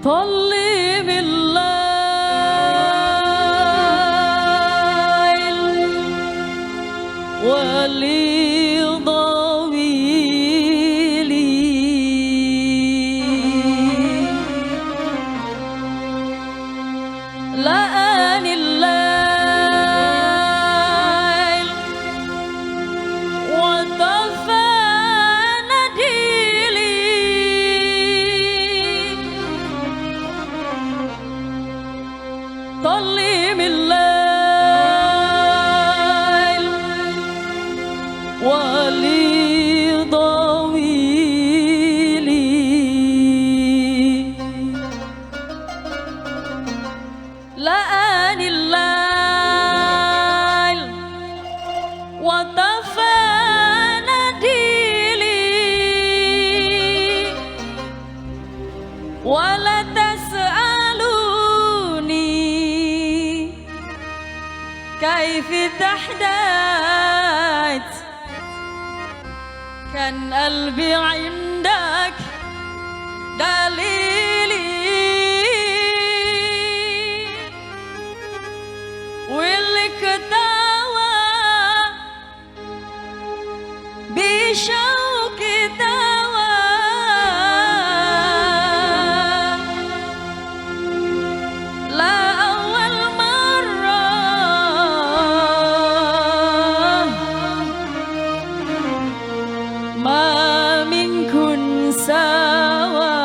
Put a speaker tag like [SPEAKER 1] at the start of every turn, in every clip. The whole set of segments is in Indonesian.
[SPEAKER 1] طلب الليل ولضويلي لآن الليل وطفى نديلي طلب الليل ولضويلي لآن الليل وطفى نديلي ولا تسألوني كيف تحدث كان قلبي عندك دليلي والكتاوى بشوك تاوى لا أول مرة ما منكن سوا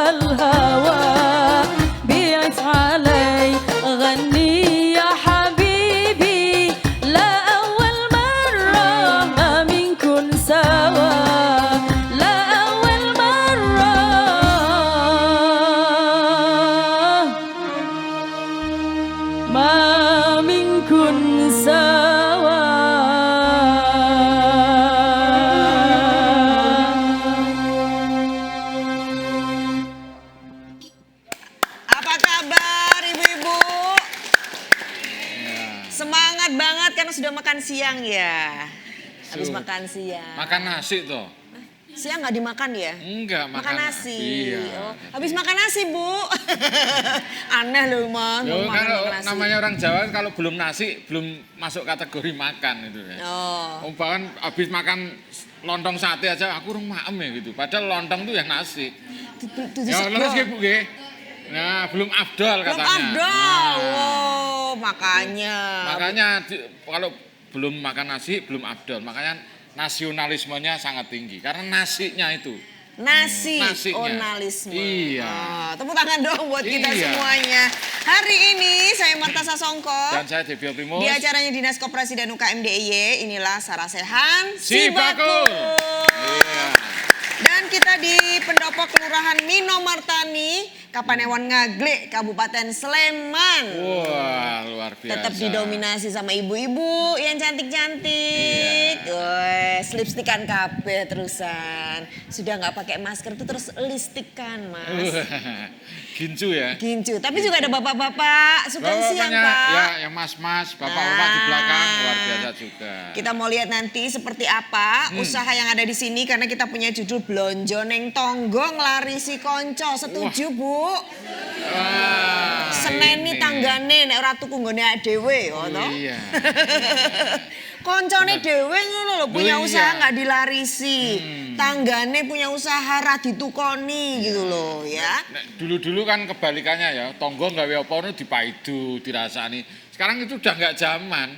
[SPEAKER 1] الهوى بيعز علي غني يا حبيبي لا أول مرة ما منكن سوا لا أول مرة ما منكن سوا.
[SPEAKER 2] Apa kabar ibu-ibu? Semangat banget karena sudah makan siang ya. Habis makan siang.
[SPEAKER 3] Makan nasi toh?
[SPEAKER 2] Siang nggak dimakan ya?
[SPEAKER 3] Enggak,
[SPEAKER 2] Makan nasi.
[SPEAKER 3] Iya.
[SPEAKER 2] Oh, habis makan nasi bu. Aneh loh man.
[SPEAKER 3] Yo,
[SPEAKER 2] Mau makan
[SPEAKER 3] kalau
[SPEAKER 2] nasi.
[SPEAKER 3] namanya orang Jawa kalau belum nasi belum masuk kategori makan itu ya.
[SPEAKER 2] Oh.
[SPEAKER 3] Bahkan habis makan lontong sate aja aku urung maem ya gitu. Padahal lontong tuh yang nasi. Ya terus Bu nggih. Nah, belum afdol
[SPEAKER 2] Belum
[SPEAKER 3] katanya.
[SPEAKER 2] afdol.
[SPEAKER 3] Nah,
[SPEAKER 2] Wow, makanya.
[SPEAKER 3] makanya kalau belum makan nasi belum afdol. Makanya nasionalismenya sangat tinggi karena nasinya itu.
[SPEAKER 2] Nasionalisme.
[SPEAKER 3] Iya.
[SPEAKER 2] Ah, tepuk tangan dong buat kita
[SPEAKER 3] Iya.
[SPEAKER 2] semuanya. Hari ini saya Marta Sasongko.
[SPEAKER 3] Dan saya Devio Primus.
[SPEAKER 2] Di acaranya Dinas Koperasi dan UKM DIY, inilah Sarasehan
[SPEAKER 3] Si Bakul. Iya.
[SPEAKER 2] Dan kita di Pendopo Kelurahan Mino Martani, Kapanewon Ngaglek, Kabupaten Sleman.
[SPEAKER 3] Wah, luar biasa.
[SPEAKER 2] Tetap didominasi sama ibu-ibu yang cantik-cantik. Wes, lipstikan kabeh terusan. Sudah nggak pakai masker tuh terus listikan, Mas.
[SPEAKER 3] Gincu ya.
[SPEAKER 2] Gincu. Tapi juga ada bapak-bapak, suka siang,
[SPEAKER 3] Bapaknya,
[SPEAKER 2] Pak.
[SPEAKER 3] ya, yang mas-mas, bapak-bapak di belakang luar biasa juga.
[SPEAKER 2] Kita mau lihat nanti seperti apa usaha yang ada di sini karena kita punya judul Blonjo Neng Tonggo Nglarisi Konco. Setuju, Bu?
[SPEAKER 3] Wah,
[SPEAKER 2] Seneni
[SPEAKER 3] ini.
[SPEAKER 2] tanggane nek ora tuku nggone awake dhewe, ngono.
[SPEAKER 3] Iya.
[SPEAKER 2] Koncone dhewe ngono lho, punya
[SPEAKER 3] Iya.
[SPEAKER 2] usaha nggak dilarisi. Tanggane punya usaha ra ditukoni gitu loh ya.
[SPEAKER 3] Nek dulu-dulu kan kebalikannya ya, tonggo gawe apa nu dipaidu, dirasani. Sekarang itu udah nggak zaman.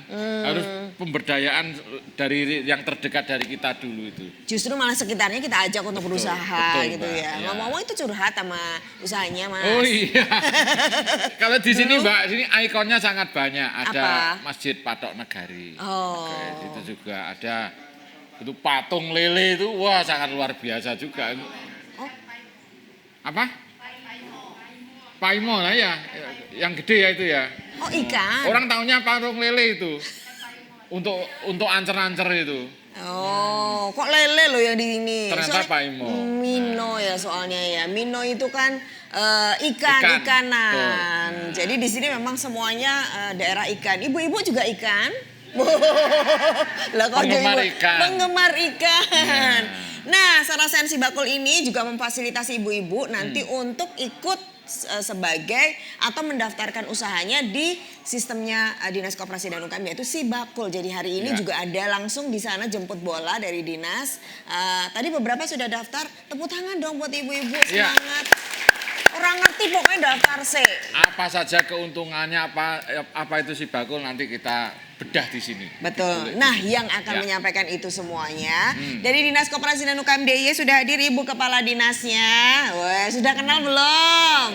[SPEAKER 3] Harus pemberdayaan dari yang terdekat dari kita dulu itu.
[SPEAKER 2] Justru malah sekitarnya kita ajak untuk berusaha
[SPEAKER 3] betul,
[SPEAKER 2] gitu
[SPEAKER 3] Mbak.
[SPEAKER 2] ya.
[SPEAKER 3] Iya.
[SPEAKER 2] Ngomong-ngomong itu curhat sama usahanya, Mas.
[SPEAKER 3] Oh iya. Kalau di sini Mbak, sini ikonnya sangat banyak. Ada
[SPEAKER 2] Apa?
[SPEAKER 3] Masjid Patok Negari.
[SPEAKER 2] Oh.
[SPEAKER 3] Oke, itu juga ada itu patung lele itu wah sangat luar biasa juga.
[SPEAKER 2] Oh.
[SPEAKER 3] Apa? Paimo lah ya, yang gede ya itu ya.
[SPEAKER 2] Oh, ikan.
[SPEAKER 3] Orang tahunya patung lele itu. Untuk ancer-ancer itu.
[SPEAKER 2] Oh, kok lele loh yang di sini?
[SPEAKER 3] Ternyata
[SPEAKER 2] Soalnya-
[SPEAKER 3] Paimo.
[SPEAKER 2] Mino ya soalnya ya. Mino itu kan
[SPEAKER 3] Ikan,
[SPEAKER 2] ikanan. Jadi di sini memang semuanya daerah ikan. Ibu-ibu juga ikan? Lah kok
[SPEAKER 3] Penggemar
[SPEAKER 2] ibu-
[SPEAKER 3] ikan.
[SPEAKER 2] Penggemar ikan.
[SPEAKER 3] Iya.
[SPEAKER 2] Nah, Sarasehan Si Bakul ini juga memfasilitasi ibu-ibu nanti untuk ikut sebagai atau mendaftarkan usahanya di sistemnya Dinas Koperasi dan UKM yaitu Si Bakul. Jadi hari ini
[SPEAKER 3] Ya.
[SPEAKER 2] juga ada langsung di sana jemput bola dari dinas. Tadi beberapa sudah daftar. Tepuk tangan dong buat ibu-ibu,
[SPEAKER 3] Ya.
[SPEAKER 2] semangat. Orang ngerti pokoknya daftar sih.
[SPEAKER 3] Apa saja keuntungannya, apa itu Si Bakul nanti kita bedah di sini.
[SPEAKER 2] Betul. Nah, yang akan
[SPEAKER 3] Ya.
[SPEAKER 2] menyampaikan itu semuanya dari Dinas Koperasi dan UKM DIY sudah hadir Ibu Kepala Dinasnya. Wah, sudah kenal belum?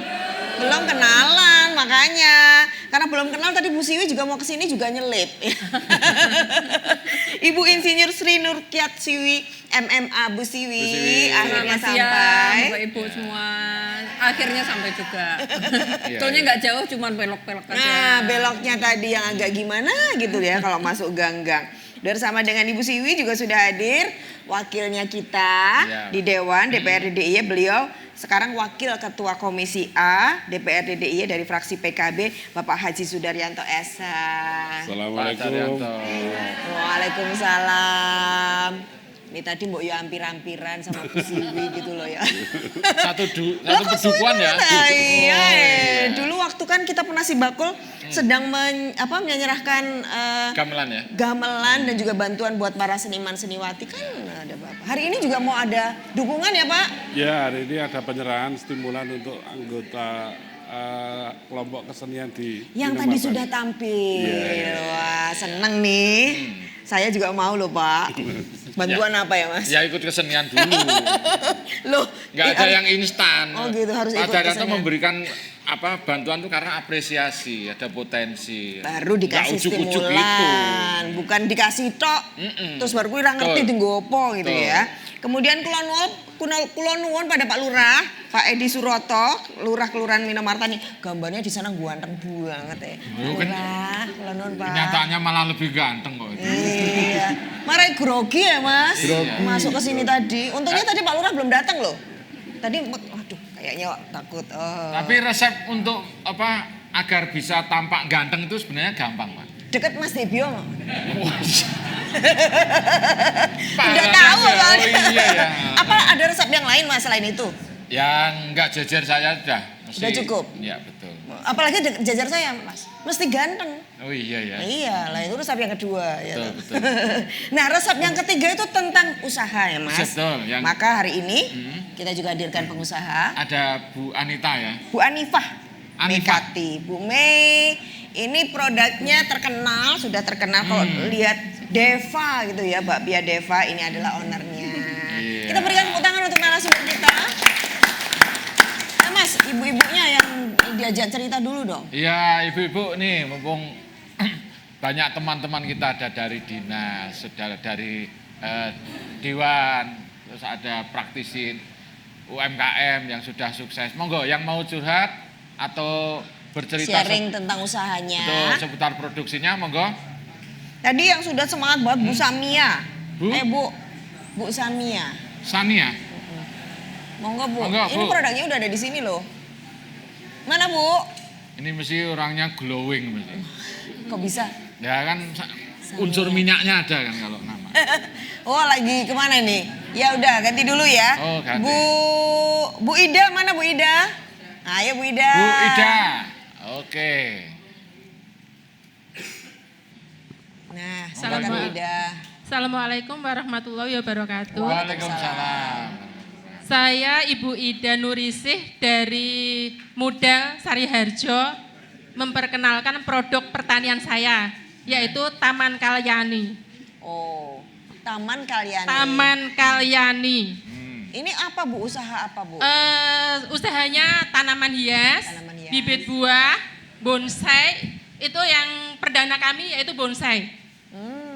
[SPEAKER 2] Belum kenalan, makanya. Karena belum kenal tadi Bu Siwi juga mau kesini juga nyelip. Ibu Insinyur Sri Nurkiat Siwi, MMA Bu Siwi,
[SPEAKER 3] Bu Siwi.
[SPEAKER 2] akhirnya
[SPEAKER 4] Selamat siang,
[SPEAKER 2] sampai.
[SPEAKER 4] Bapak Ibu semua. Akhirnya sampai juga.
[SPEAKER 3] Iya,
[SPEAKER 4] Tolnya
[SPEAKER 3] iya.
[SPEAKER 4] nggak jauh, cuman belok-belok aja.
[SPEAKER 2] Nah, beloknya tadi yang agak gimana gitu ya kalau masuk gang-gang. Bersama dengan Ibu Siwi juga sudah hadir wakilnya kita
[SPEAKER 3] Ya.
[SPEAKER 2] di Dewan DPRD DIY. Beliau sekarang Wakil Ketua Komisi A DPRD DIY dari fraksi PKB, Bapak Haji Sudaryanto SH.
[SPEAKER 3] Pak
[SPEAKER 5] Assalamualaikum.
[SPEAKER 3] Daryanto.
[SPEAKER 2] Waalaikumsalam. Ini tadi mbok yo hampir-hampiran sama Bu Siwi gitu loh ya.
[SPEAKER 3] Satu pedukuan ya.
[SPEAKER 2] Nah, iya,
[SPEAKER 3] Oh, iya.
[SPEAKER 2] dulu waktu kan kita pernah Si Bakul sedang menyerahkan
[SPEAKER 3] Gamelan ya.
[SPEAKER 2] gamelan dan juga bantuan buat para seniman seniwati kan ada Bapak. Hari ini juga mau ada dukungan ya Pak?
[SPEAKER 5] Ya, hari ini ada penyerahan stimulan untuk anggota kelompok kesenian di
[SPEAKER 2] Yang
[SPEAKER 5] Mino
[SPEAKER 2] tadi
[SPEAKER 5] Martani.
[SPEAKER 2] sudah tampil.
[SPEAKER 5] Iya.
[SPEAKER 2] Wah, seneng nih. Saya juga mau loh Pak. Bantuan apa ya Mas?
[SPEAKER 3] Ya ikut kesenian dulu.
[SPEAKER 2] Loh,
[SPEAKER 3] Nggak ada yang instan.
[SPEAKER 2] Oh gitu, harus ikut
[SPEAKER 3] Pak Daryanto
[SPEAKER 2] kesenian.
[SPEAKER 3] memberikan bantuan tuh karena apresiasi, ada potensi.
[SPEAKER 2] Baru dikasih
[SPEAKER 3] Nggak ujuk-ujuk
[SPEAKER 2] stimulan, bukan dikasih tok. Terus baru kuwi ra ngerti
[SPEAKER 3] Betul.
[SPEAKER 2] dienggo apa gitu
[SPEAKER 3] Betul.
[SPEAKER 2] ya. Kemudian kula nuwun pada Pak Lurah, Pak Edi Suroto, Lurah Kelurahan Minomartani. Gambarnya di sana ganteng banget ya.
[SPEAKER 3] Oh, kan-
[SPEAKER 2] Lurah, kula nuwun Pak.
[SPEAKER 3] Kenyataannya malah lebih ganteng kok.
[SPEAKER 2] Iya. Marai grogi ya Mas. Masuk ke sini tadi. Untungnya tadi Pak Lurah belum datang loh. Tadi aduh kayaknya takut. Oh.
[SPEAKER 3] Tapi resep untuk agar bisa tampak ganteng itu sebenarnya gampang, Pak.
[SPEAKER 2] Deket Mas Debio.
[SPEAKER 3] Pak,
[SPEAKER 2] Udah tahu
[SPEAKER 3] ya.
[SPEAKER 2] kan?
[SPEAKER 3] Oh iya ya.
[SPEAKER 2] Apa ada resep yang lain Mas selain itu?
[SPEAKER 3] Yang enggak jejer saya udah.
[SPEAKER 2] Udah cukup?
[SPEAKER 3] Iya, betul.
[SPEAKER 2] Apalagi jajar saya Mas, mesti ganteng.
[SPEAKER 3] Oh iya ya.
[SPEAKER 2] Iya lah itu resep yang kedua ya.
[SPEAKER 3] Betul,
[SPEAKER 2] toh.
[SPEAKER 3] betul.
[SPEAKER 2] Nah resep yang ketiga itu tentang usaha ya Mas.
[SPEAKER 3] Betul, yang-
[SPEAKER 2] Maka hari ini kita juga hadirkan pengusaha
[SPEAKER 3] Ada Bu Anita ya.
[SPEAKER 2] Bu Anifah.
[SPEAKER 3] Anifah.
[SPEAKER 2] Mekati. Bu Mei ini produknya terkenal, sudah terkenal kalau lihat Deva gitu ya, Mbak Pia Deva ini adalah ownernya.
[SPEAKER 3] Iya.
[SPEAKER 2] Kita berikan tepuk tangan untuk narasumber kita. Nah Mas, ibu-ibunya yang diajak cerita dulu dong.
[SPEAKER 3] Iya, ibu-ibu nih mumpung banyak teman-teman kita ada dari dinas, saudara dari Dewan, terus ada praktisi UMKM yang sudah sukses. Monggo yang mau curhat atau bercerita
[SPEAKER 2] Sharing tentang usahanya.
[SPEAKER 3] betul, seputar produksinya, monggo.
[SPEAKER 2] Tadi yang sudah semangat banget Bu Samia.
[SPEAKER 3] Bu?
[SPEAKER 2] Bu Samia.
[SPEAKER 3] Sania.
[SPEAKER 2] Monggo Bu.
[SPEAKER 3] Monggo,
[SPEAKER 2] Ini
[SPEAKER 3] Bu.
[SPEAKER 2] produknya udah ada di sini loh. Mana Bu?
[SPEAKER 3] Ini mesti orangnya glowing mesti.
[SPEAKER 2] Kok bisa?
[SPEAKER 3] Ya kan unsur minyaknya ada kan kalau nama.
[SPEAKER 2] Oh lagi kemana nih? Ya udah ganti dulu ya.
[SPEAKER 3] Oh, ganti.
[SPEAKER 2] Bu Ida mana Bu Ida? Ayo Bu Ida.
[SPEAKER 3] Bu Ida. Oke.
[SPEAKER 2] Nah, silakan Bu Ida.
[SPEAKER 1] Assalamualaikum warahmatullahi wabarakatuh.
[SPEAKER 3] Waalaikumsalam.
[SPEAKER 1] Saya Ibu Ida Nurisih dari Muda Sariharjo memperkenalkan produk pertanian saya, yaitu Taman Kalyani.
[SPEAKER 2] Oh, Taman Kalyani.
[SPEAKER 1] Taman Kalyani.
[SPEAKER 2] Ini apa Bu? Usaha apa Bu?
[SPEAKER 1] Usahanya tanaman hias,
[SPEAKER 2] Tanaman hias.
[SPEAKER 1] bibit buah, bonsai. Itu yang perdana kami yaitu bonsai.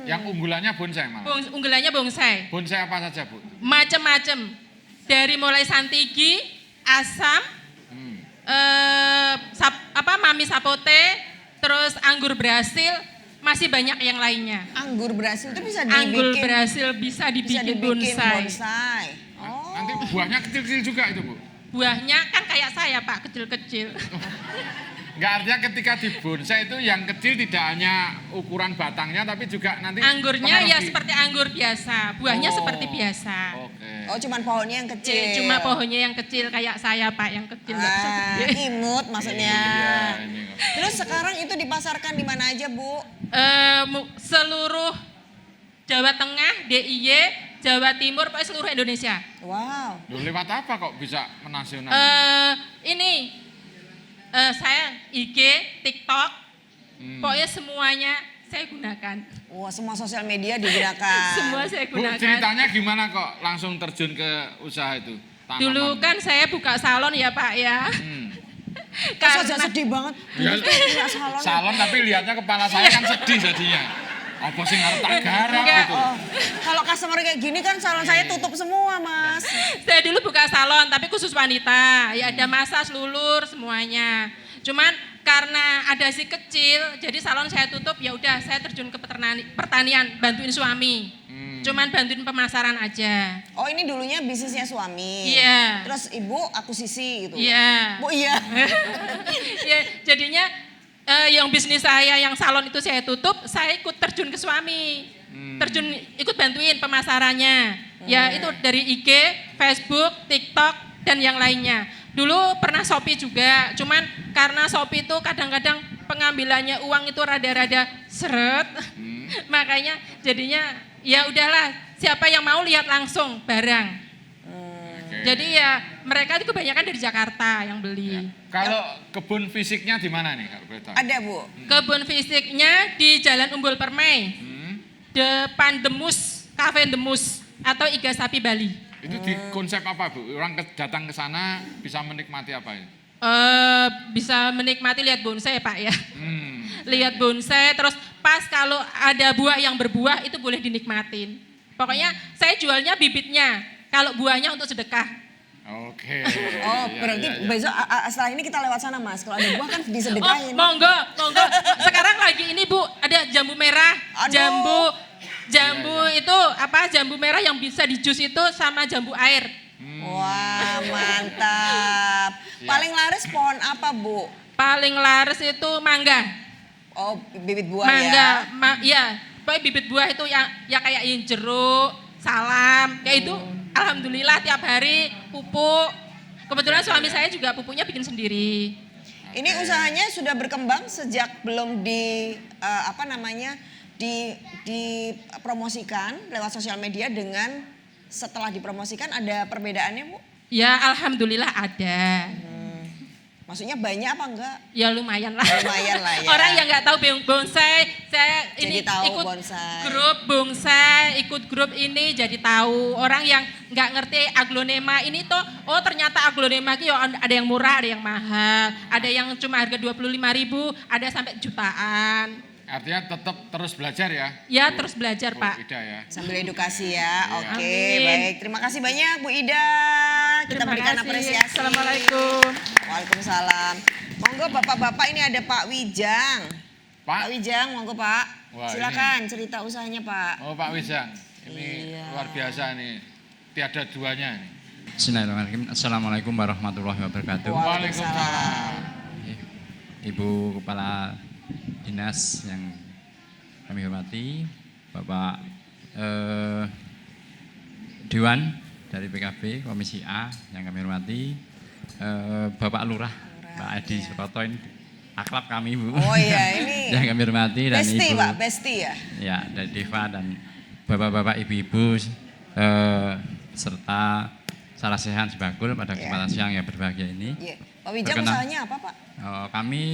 [SPEAKER 3] Yang unggulannya bonsai malah.
[SPEAKER 1] Unggulannya bonsai.
[SPEAKER 3] Bonsai apa saja, Bu?
[SPEAKER 1] Macem-macem. Dari mulai santigi, asam, mami sapote, terus anggur Brasil, masih banyak yang lainnya.
[SPEAKER 2] Anggur Brasil itu bisa dibikin.
[SPEAKER 1] Anggur Brasil bisa dibikin bonsai.
[SPEAKER 2] bonsai. Oh.
[SPEAKER 3] Nanti buahnya kecil-kecil juga itu, Bu.
[SPEAKER 1] Buahnya kan kayak saya Pak, kecil-kecil.
[SPEAKER 3] Enggak, artinya ketika dibonsai itu yang kecil tidak hanya ukuran batangnya tapi juga nanti
[SPEAKER 1] Anggurnya ya
[SPEAKER 3] mempengaruhi.
[SPEAKER 1] seperti anggur biasa, buahnya
[SPEAKER 2] Oh.
[SPEAKER 1] seperti biasa.
[SPEAKER 3] Oke.
[SPEAKER 2] Oh, cuman pohonnya yang kecil.
[SPEAKER 1] Cuma pohonnya yang kecil kayak saya Pak, yang kecil nggak bisa gede.
[SPEAKER 2] Imut maksudnya.
[SPEAKER 3] Iya, ini kok.
[SPEAKER 2] Terus sekarang itu dipasarkan di mana aja Bu?
[SPEAKER 1] Seluruh Jawa Tengah, DIY, Jawa Timur, pokoknya seluruh Indonesia.
[SPEAKER 2] Wow.
[SPEAKER 3] Loh, lewat apa kok bisa menasional?
[SPEAKER 1] Saya IG, TikTok, pokoknya semuanya saya gunakan.
[SPEAKER 2] Wah, semua sosial media digunakan.
[SPEAKER 1] Semua saya
[SPEAKER 3] Bu,
[SPEAKER 1] gunakan.
[SPEAKER 3] ceritanya gimana kok langsung terjun ke usaha itu? Tanaman.
[SPEAKER 1] Dulu kan saya buka salon ya Pak ya.
[SPEAKER 2] Kok saja sedih banget.
[SPEAKER 3] Ya,
[SPEAKER 2] Punya salon.
[SPEAKER 3] salon tapi lihatnya kepala saya kan sedih jadinya. Apa sih ngarep tak garap
[SPEAKER 1] Enggak.
[SPEAKER 3] gitu.
[SPEAKER 2] Oh, kalau customer kayak gini kan salon saya tutup semua, Mas.
[SPEAKER 1] Saya dulu buka salon tapi khusus wanita. Ya ada massage, lulur semuanya. Cuman karena ada si kecil, jadi salon saya tutup. Ya udah saya terjun ke pertanian, bantuin suami. Cuman bantuin pemasaran aja.
[SPEAKER 2] Oh, ini dulunya bisnisnya suami.
[SPEAKER 1] Iya.
[SPEAKER 2] Terus ibu akuisisi gitu.
[SPEAKER 1] Iya.
[SPEAKER 2] Bu, iya.
[SPEAKER 1] Ya, jadinya yang bisnis saya yang salon itu saya tutup, saya ikut terjun ke suami. Terjun ikut bantuin pemasarannya. Ya itu dari IG, Facebook, TikTok dan yang lainnya. Dulu pernah Shopee juga, cuman karena Shopee itu kadang-kadang pengambilannya uang itu rada-rada seret. Makanya jadinya ya udahlah, siapa yang mau lihat langsung barang. Jadi ya mereka itu kebanyakan dari Jakarta yang beli.
[SPEAKER 3] Kalau kebun fisiknya di mana nih kalau boleh tahu?
[SPEAKER 2] Ada, Bu.
[SPEAKER 1] Kebun fisiknya di Jalan Umbul Permai. depan Demus, Cafe Demus atau Iga Sapi Bali.
[SPEAKER 3] Itu di konsep apa Bu? Orang datang ke sana bisa menikmati apa ya?
[SPEAKER 1] Bisa menikmati lihat bonsai Pak ya.
[SPEAKER 3] Hmm.
[SPEAKER 1] Lihat bonsai, terus pas kalau ada buah yang berbuah itu boleh dinikmatin. Pokoknya saya jualnya bibitnya, kalau buahnya untuk sedekah.
[SPEAKER 3] Oke.
[SPEAKER 2] Oh,
[SPEAKER 3] Iya,
[SPEAKER 2] berarti
[SPEAKER 3] iya, iya.
[SPEAKER 2] besok setelah ini kita lewat sana Mas. Kalau ada buah kan disedekahin.
[SPEAKER 1] Monggo. Sekarang lagi ini Bu, ada jambu merah,
[SPEAKER 2] Aduh.
[SPEAKER 1] jambu itu apa? Jambu merah yang bisa di jus itu sama jambu air.
[SPEAKER 2] Wah, mantap. Paling laris pohon apa, Bu?
[SPEAKER 1] Paling laris itu mangga.
[SPEAKER 2] Oh, bibit buah
[SPEAKER 1] Mangga,
[SPEAKER 2] ya.
[SPEAKER 1] ya. Pokoknya bibit buah itu yang ya kayak yang jeruk, salam, kayak itu. Alhamdulillah tiap hari pupuk. Kebetulan suami saya juga pupuknya bikin sendiri.
[SPEAKER 2] Ini usahanya sudah berkembang sejak belum dipromosikan lewat sosial media dengan setelah dipromosikan ada perbedaannya, Bu?
[SPEAKER 1] Ya alhamdulillah ada.
[SPEAKER 2] Maksudnya banyak apa enggak?
[SPEAKER 1] Ya lumayan lah.
[SPEAKER 2] Lumayan lah ya.
[SPEAKER 1] Orang yang nggak tahu bonsai, saya
[SPEAKER 2] Jadi
[SPEAKER 1] ini
[SPEAKER 2] tahu
[SPEAKER 1] ikut
[SPEAKER 2] bonsai.
[SPEAKER 1] grup bonsai, ikut grup ini jadi tahu. Orang yang nggak ngerti aglonema ini tuh, oh ternyata aglonema itu ada yang murah, ada yang mahal, ada yang cuma harga 25.000, ada sampai jutaan.
[SPEAKER 3] Artinya tetap terus belajar ya?
[SPEAKER 1] Ya
[SPEAKER 3] Bu-
[SPEAKER 1] terus belajar
[SPEAKER 3] Bu
[SPEAKER 1] Pak.
[SPEAKER 3] Ida ya.
[SPEAKER 2] Sambil edukasi ya. Oke,
[SPEAKER 1] Amin.
[SPEAKER 2] baik. Terima kasih banyak Bu Ida. Kita
[SPEAKER 1] Terima
[SPEAKER 2] berikan
[SPEAKER 1] kasih.
[SPEAKER 2] apresiasi.
[SPEAKER 1] Assalamualaikum.
[SPEAKER 2] Waalaikumsalam. Monggo Bapak-bapak, ini ada Pak Wijang. Pak
[SPEAKER 3] Pak?
[SPEAKER 2] Wijang, monggo Pak.
[SPEAKER 3] Wah,
[SPEAKER 2] Silakan cerita usahanya Pak.
[SPEAKER 3] Oh Pak Wijang, ini
[SPEAKER 2] Iya.
[SPEAKER 3] luar biasa nih. Tiada duanya nih.
[SPEAKER 6] Bismillahirrahmanirrahim. Assalamualaikum warahmatullahi wabarakatuh.
[SPEAKER 3] Waalaikumsalam.
[SPEAKER 6] Ibu Kepala Dinas yang kami hormati, Bapak Dewan dari PKB Komisi A yang kami hormati, Bapak Lurah, Pak Edi Suroto, ini akrab kami Bu.
[SPEAKER 2] Oh iya, ini
[SPEAKER 6] yang kami hormati dan
[SPEAKER 2] Besti
[SPEAKER 6] Ibu.
[SPEAKER 2] Pak, Besti ya.
[SPEAKER 6] Ya, dari Deva dan bapak-bapak ibu-ibu serta salah sehat sebagul pada kesempatan siang yang berbahagia ini.
[SPEAKER 2] Iya. Pak Wijang
[SPEAKER 6] Perkenal-
[SPEAKER 2] usahanya apa Pak?
[SPEAKER 6] Kami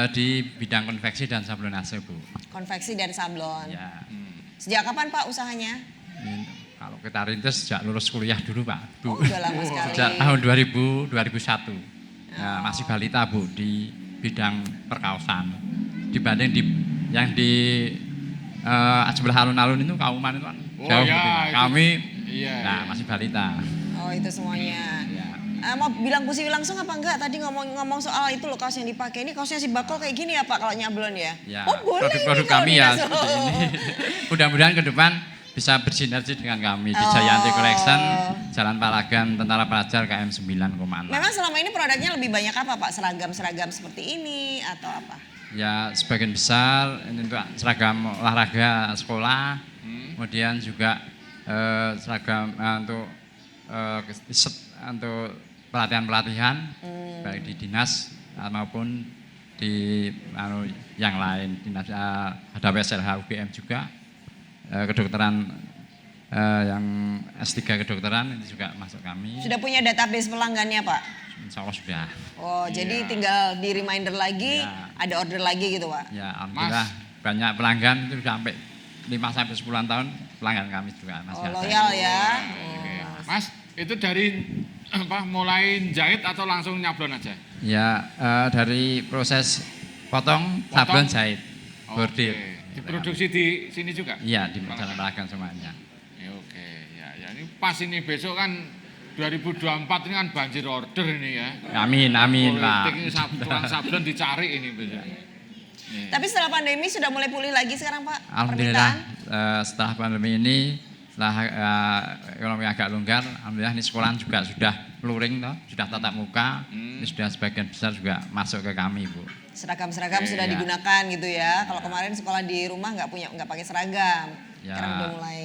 [SPEAKER 6] di bidang konveksi dan sablonase Bu.
[SPEAKER 2] Konveksi dan sablon.
[SPEAKER 6] Ya,
[SPEAKER 2] Sejak kapan Pak usahanya?
[SPEAKER 6] ini kalau kita rintis sejak lulus kuliah dulu Pak. Bu.
[SPEAKER 2] Oh, udah lama sekali.
[SPEAKER 6] Sejak tahun 2001. Ya, masih balita Bu di bidang perkaosan. Dibanding yang di sebelah alun-alun itu Kauman itu kan
[SPEAKER 3] Oh,
[SPEAKER 6] jauh
[SPEAKER 3] ya,
[SPEAKER 6] lebih, Pak.
[SPEAKER 3] itu-
[SPEAKER 6] Kami
[SPEAKER 3] iya,
[SPEAKER 6] nah,
[SPEAKER 3] iya.
[SPEAKER 6] masih balita.
[SPEAKER 2] Oh itu semuanya.
[SPEAKER 6] Ya.
[SPEAKER 2] Mau bilang Bu Siwi langsung apa enggak? Tadi ngomong soal itu loh kaos yang dipakai. Ini kaosnya si Bakol kayak gini ya Pak kalau nyablon ya?
[SPEAKER 6] Ya,
[SPEAKER 2] Oh boleh
[SPEAKER 6] produk-produk
[SPEAKER 2] ini kalau
[SPEAKER 6] kami ya
[SPEAKER 2] dinas.
[SPEAKER 6] seperti ini. Mudah-mudahan ke depan bisa bersinergi dengan kami di Jayanti Collection, Jalan Palagan, Tentara Pelajar KM 9,6.
[SPEAKER 2] Memang selama ini produknya lebih banyak apa Pak? Seragam-seragam seperti ini atau apa?
[SPEAKER 6] Ya sebagian besar ini untuk seragam olahraga sekolah, kemudian juga seragam untuk pelatihan-pelatihan baik di dinas maupun di yang lain, dinas ada WSLH UGM juga, kedokteran yang S3 kedokteran itu juga masuk kami.
[SPEAKER 2] Sudah punya database pelanggannya Pak?
[SPEAKER 6] Insya Allah sudah.
[SPEAKER 2] Oh jadi
[SPEAKER 3] Iya.
[SPEAKER 2] tinggal di reminder lagi,
[SPEAKER 6] Ya.
[SPEAKER 2] ada order lagi gitu Pak?
[SPEAKER 6] Ya alhamdulillah banyak pelanggan itu sudah sampai 5-10 tahun pelanggan kami juga masih
[SPEAKER 2] Oh
[SPEAKER 6] ada.
[SPEAKER 2] loyal ya.
[SPEAKER 3] Oke. Mas, itu dari mulai jahit atau langsung nyablon aja?
[SPEAKER 6] Ya dari proses potong, sablon, jahit, bordir.
[SPEAKER 3] Oke. Diproduksi di sini juga?
[SPEAKER 6] Iya di Jalan Palagan semuanya.
[SPEAKER 3] Ya, oke, ya ini pas ini besok kan 2024 ini kan banjir order ini ya.
[SPEAKER 6] Amin amin Pak.
[SPEAKER 3] Politik ini tukang sablon dicari ini besok. Nih.
[SPEAKER 2] Tapi setelah pandemi sudah mulai pulih lagi sekarang Pak?
[SPEAKER 6] Alhamdulillah
[SPEAKER 2] permintaan?
[SPEAKER 6] setelah pandemi ini, setelah ekonomi agak longgar, alhamdulillah ini sekolahan juga sudah luring toh, sudah tatap muka, ini sudah sebagian besar juga masuk ke kami Bu.
[SPEAKER 2] Seragam-seragam sudah
[SPEAKER 6] Iya.
[SPEAKER 2] digunakan gitu ya. Kalau kemarin sekolah di rumah nggak pakai seragam.
[SPEAKER 6] Ya,
[SPEAKER 2] Sekarang udah mulai.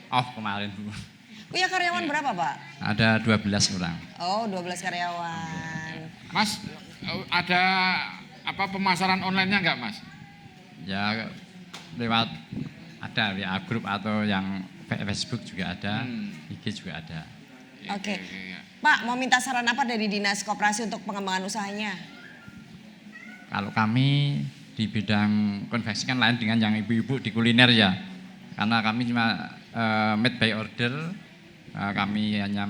[SPEAKER 6] off kemarin Bu.
[SPEAKER 2] Punya karyawan berapa Pak?
[SPEAKER 6] Ada 12 orang.
[SPEAKER 2] Oh 12 karyawan.
[SPEAKER 3] Mas, ada apa pemasaran online-nya enggak, Mas?
[SPEAKER 6] Ya lewat ada WA grup atau yang Facebook juga ada, IG juga ada.
[SPEAKER 2] Oke.
[SPEAKER 3] ya.
[SPEAKER 2] Pak mau minta saran apa dari Dinas Koperasi untuk pengembangan usahanya?
[SPEAKER 6] Kalau kami di bidang konveksi kan lain dengan yang ibu-ibu di kuliner ya. Karena kami cuma made by order, kami hanya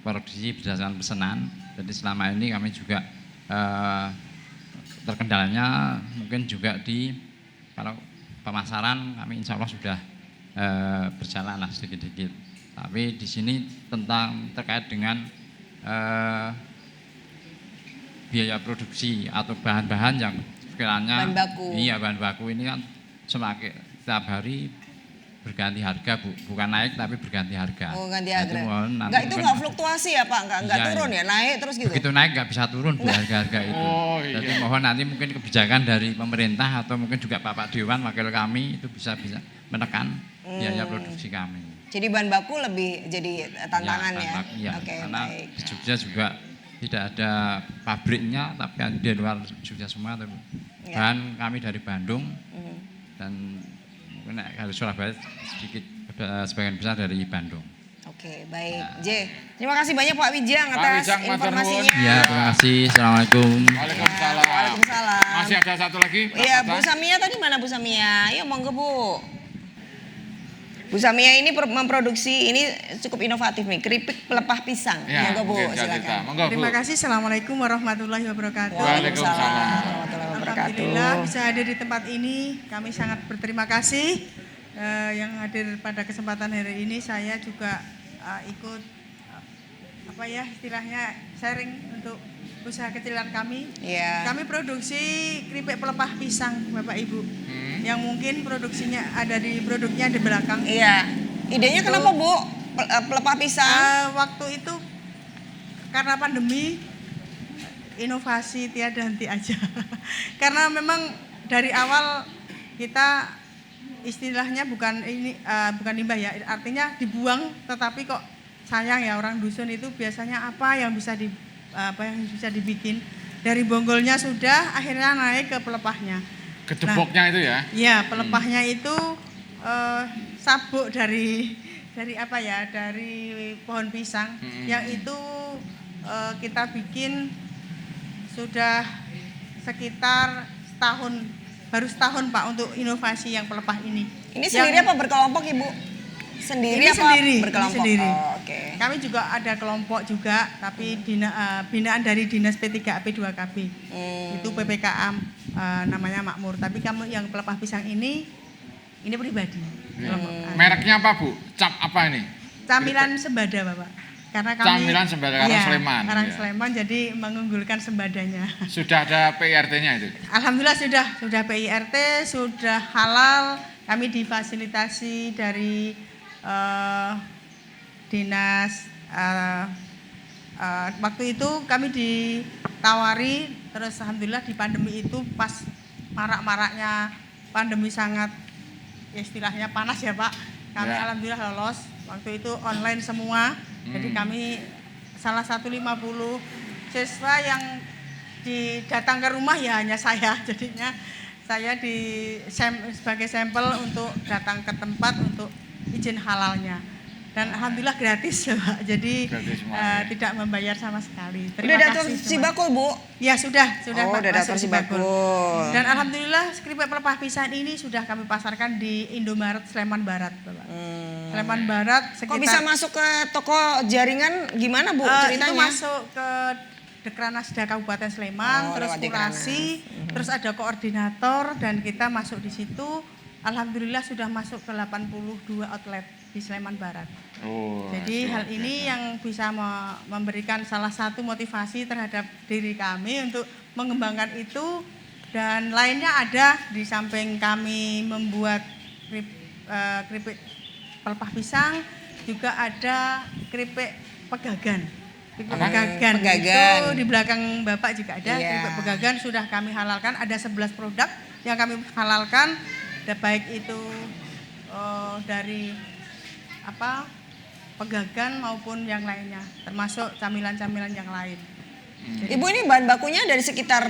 [SPEAKER 6] produksi berdasarkan pesanan. Jadi selama ini kami juga terkendalanya mungkin juga di kalau pemasaran kami insya Allah sudah berjalan lah sedikit-sedikit. Tapi di sini terkait dengan biaya produksi atau bahan-bahan yang sekiranya
[SPEAKER 2] Bahan baku.
[SPEAKER 6] Iya, bahan baku ini kan semakin setiap hari berganti harga, Bu. Bukan naik tapi berganti harga.
[SPEAKER 2] Oh, ganti
[SPEAKER 6] Nah, itu
[SPEAKER 2] harga.
[SPEAKER 6] mohon nanti
[SPEAKER 2] Enggak, itu
[SPEAKER 6] mungkin
[SPEAKER 2] enggak fluktuasi ya Pak? Enggak
[SPEAKER 6] Iya,
[SPEAKER 2] turun
[SPEAKER 6] iya.
[SPEAKER 2] ya? Naik terus gitu?
[SPEAKER 6] begitu naik nggak bisa turun Bu harga-harga itu.
[SPEAKER 3] Oh, iya.
[SPEAKER 6] Jadi mohon nanti mungkin kebijakan dari pemerintah atau mungkin juga Bapak Dewan wakil kami itu bisa menekan biaya produksi kami.
[SPEAKER 2] Jadi bahan baku lebih jadi tantangan ya?
[SPEAKER 6] Iya,
[SPEAKER 2] Oke,
[SPEAKER 6] karena
[SPEAKER 2] baik.
[SPEAKER 6] di Jogja juga tidak ada pabriknya, tapi di luar Jogja semua. Tapi
[SPEAKER 2] Iya.
[SPEAKER 6] bahan kami dari Bandung dan mungkin dari Surabaya sedikit sebagian besar dari Bandung.
[SPEAKER 2] Oke, baik. J, terima kasih banyak Pak Wijang
[SPEAKER 3] Pak
[SPEAKER 2] atas
[SPEAKER 3] Wijang, matur
[SPEAKER 2] informasinya.
[SPEAKER 3] nuwun.
[SPEAKER 6] Ya, terima kasih. Assalamualaikum.
[SPEAKER 3] Waalaikumsalam.
[SPEAKER 2] Waalaikumsalam.
[SPEAKER 3] Masih ada satu lagi? Pak
[SPEAKER 2] Iya,
[SPEAKER 3] Hatta?
[SPEAKER 2] Bu Samia tadi mana Bu Samia? Yuk monggo Bu. Bu Samia ini memproduksi ini cukup inovatif nih, keripik pelepah pisang.
[SPEAKER 3] Ya,
[SPEAKER 2] Monggo Bu,
[SPEAKER 3] mungkin Kak Tita.
[SPEAKER 2] silakan.
[SPEAKER 3] Monggo Bu.
[SPEAKER 7] Terima kasih. Assalamualaikum warahmatullahi wabarakatuh.
[SPEAKER 3] Waalaikumsalam.
[SPEAKER 2] warahmatullahi wabarakatuh.
[SPEAKER 7] Alhamdulillah bisa hadir di tempat ini. Kami sangat berterima kasih yang hadir pada kesempatan hari ini. Saya juga ikut apa ya istilahnya sharing untuk usaha kecilan kami.
[SPEAKER 2] Iya.
[SPEAKER 7] Kami produksi keripik pelepah pisang, Bapak Ibu. Yang mungkin produksinya ada di produknya di belakang.
[SPEAKER 2] Iya. Idenya kenapa Bu? Pelepah pisang?
[SPEAKER 7] Waktu itu karena pandemi, inovasi tiada henti aja. Karena memang dari awal kita istilahnya bukan limbah ya, artinya dibuang, tetapi kok sayang ya orang dusun itu biasanya apa yang bisa dibikin dari bonggolnya sudah akhirnya naik ke pelepahnya.
[SPEAKER 3] Gedeboknya itu ya?
[SPEAKER 7] Ya, pelepahnya itu sabuk dari apa ya? Dari pohon pisang yang itu kita bikin sudah sekitar baru setahun Pak untuk inovasi yang pelepah ini.
[SPEAKER 2] Ini sendiri apa berkelompok Ibu? Sendiri
[SPEAKER 7] Ini
[SPEAKER 2] apa
[SPEAKER 7] sendiri,
[SPEAKER 2] berkelompok?
[SPEAKER 7] ini sendiri.
[SPEAKER 2] Oh, oke.
[SPEAKER 7] Kami juga ada kelompok juga, tapi binaan dari Dinas P3AP 2KB. Itu PPKA namanya Makmur. Tapi kamu yang pelepah pisang ini pribadi.
[SPEAKER 3] Mereknya apa Bu? Cap apa ini?
[SPEAKER 7] Camilan Sembada Bapak. Karena kami
[SPEAKER 3] Camilan Sembada, Karang
[SPEAKER 7] Iya,
[SPEAKER 3] Sleman.
[SPEAKER 7] Karang
[SPEAKER 3] Iya.
[SPEAKER 7] Sleman, jadi mengunggulkan sembadanya.
[SPEAKER 3] Sudah ada PIRT-nya itu?
[SPEAKER 7] Alhamdulillah sudah PIRT, sudah halal. Kami difasilitasi dari dinas. Waktu itu kami ditawari, terus alhamdulillah di pandemi itu pas marak-maraknya pandemi sangat ya istilahnya panas ya Pak. Kami
[SPEAKER 3] Ya.
[SPEAKER 7] alhamdulillah lolos. Waktu itu online semua. Jadi kami salah satu 50 siswa yang datang ke rumah ya hanya saya. Jadinya saya sebagai sampel untuk datang ke tempat untuk izin halalnya. Dan alhamdulillah gratis ya Pak. Jadi
[SPEAKER 3] Gratis semua, ya.
[SPEAKER 7] tidak membayar sama sekali.
[SPEAKER 2] Udah
[SPEAKER 7] Terima
[SPEAKER 2] datur
[SPEAKER 7] kasih semua.
[SPEAKER 2] Sibakul Bu?
[SPEAKER 7] Ya sudah
[SPEAKER 2] Oh,
[SPEAKER 7] Pak,
[SPEAKER 2] udah
[SPEAKER 7] masuk
[SPEAKER 2] datur Sibakul.
[SPEAKER 7] Dan alhamdulillah keripik pelepah pisang ini sudah kami pasarkan di Indomaret Sleman Barat, Bapak. Sleman Barat sekitar
[SPEAKER 2] Kok bisa masuk ke toko jaringan gimana Bu
[SPEAKER 7] itu
[SPEAKER 2] ceritanya?
[SPEAKER 7] masuk ke Dekranasda Kabupaten Sleman,
[SPEAKER 2] Oh,
[SPEAKER 7] terus
[SPEAKER 2] lewat
[SPEAKER 7] kurasi, terus ada koordinator dan kita masuk di situ. Alhamdulillah sudah masuk ke 82 outlet di Sleman Barat.
[SPEAKER 3] Oh.
[SPEAKER 7] Jadi hal ini yang bisa memberikan salah satu motivasi terhadap diri kami untuk mengembangkan itu, dan lainnya ada di samping kami membuat keripik pelepah pisang, juga ada keripik pegagan. Keripik pegagan.
[SPEAKER 2] Pegagan.
[SPEAKER 7] Itu di belakang Bapak juga ada.
[SPEAKER 2] Iya.
[SPEAKER 7] Keripik pegagan sudah kami halalkan, ada 11 produk yang kami halalkan, baik itu dari pegagan maupun yang lainnya, termasuk camilan-camilan yang lain.
[SPEAKER 2] Ibu ini bahan bakunya dari sekitar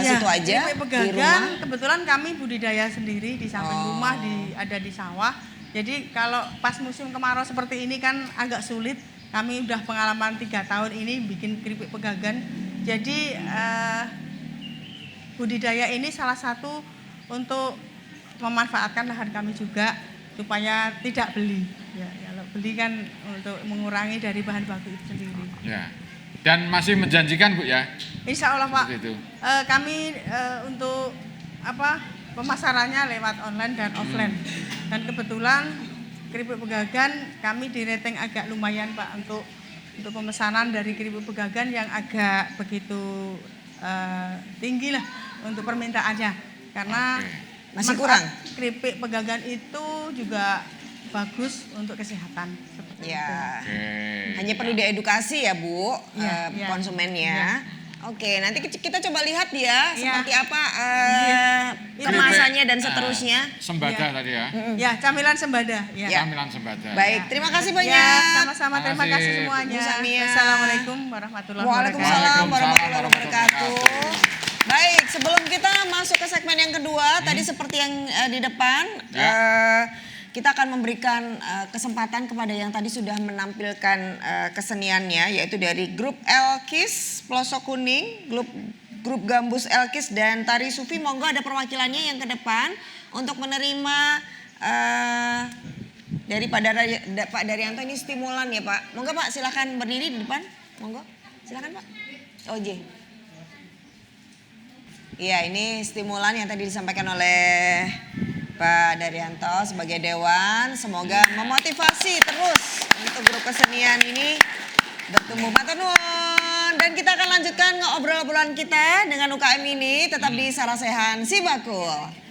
[SPEAKER 2] situ aja
[SPEAKER 7] keripik
[SPEAKER 2] di rumah?
[SPEAKER 7] pegagan kebetulan kami budidaya sendiri di samping rumah, ada di sawah. Jadi kalau pas musim kemarau seperti ini kan agak sulit. Kami udah pengalaman 3 tahun ini bikin keripik pegagan. Jadi budidaya ini salah satu untuk memanfaatkan lahan kami juga supaya tidak beli. Ya, kalau beli kan untuk mengurangi dari bahan baku itu sendiri.
[SPEAKER 3] Ya. Dan masih menjanjikan Bu ya?
[SPEAKER 7] Insya Allah Pak.
[SPEAKER 3] Seperti itu.
[SPEAKER 7] Kami untuk pemasarannya lewat online dan offline. Dan kebetulan keripik pegagan kami di rating agak lumayan Pak untuk pemesanan dari keripik pegagan yang agak begitu tinggi lah untuk permintaannya. Karena
[SPEAKER 2] Masih
[SPEAKER 7] manfaat
[SPEAKER 2] kurang?
[SPEAKER 7] Keripik pegagan itu juga bagus untuk kesehatan. Seperti itu.
[SPEAKER 2] Ya.
[SPEAKER 3] Oke.
[SPEAKER 2] Hanya perlu diedukasi ya Bu,
[SPEAKER 7] Iya, iya.
[SPEAKER 2] konsumennya. Oke, nanti kita coba lihat ya
[SPEAKER 7] Iya.
[SPEAKER 2] seperti apa
[SPEAKER 7] Itu
[SPEAKER 2] kemasannya dan seterusnya.
[SPEAKER 3] Sembada
[SPEAKER 7] Iya.
[SPEAKER 3] tadi ya.
[SPEAKER 7] Ya, camilan sembada. Ya.
[SPEAKER 3] Camilan sembada.
[SPEAKER 2] Baik, terima kasih banyak.
[SPEAKER 7] Ya, sama-sama. Terima
[SPEAKER 3] Terima kasih,
[SPEAKER 7] kasih semuanya.
[SPEAKER 2] Bu Samia.
[SPEAKER 7] Assalamualaikum warahmatullahi wabarakatuh.
[SPEAKER 2] Waalaikumsalam warahmatullahi
[SPEAKER 3] Waalaikumsalam
[SPEAKER 2] wabarakatuh. Baik, sebelum kita masuk ke segmen yang kedua, tadi seperti yang di depan, kita akan memberikan kesempatan kepada yang tadi sudah menampilkan keseniannya, yaitu dari grup Elkis Pelosok Kuning, grup Gambus Elkis dan Tari Sufi. Monggo ada perwakilannya yang ke depan untuk menerima dari Pak Daryanto. Ini stimulan ya Pak. Monggo Pak, silakan berdiri di depan. Monggo, silakan Pak. OJ. Iya, ini stimulan yang tadi disampaikan oleh Pak Daryanto sebagai Dewan. Semoga memotivasi terus untuk grup kesenian ini bertumbuh. Matur nuwun. Dan kita akan lanjutkan ngobrol-obrolan kita dengan UKM ini tetap di Sarasehan Sibakul.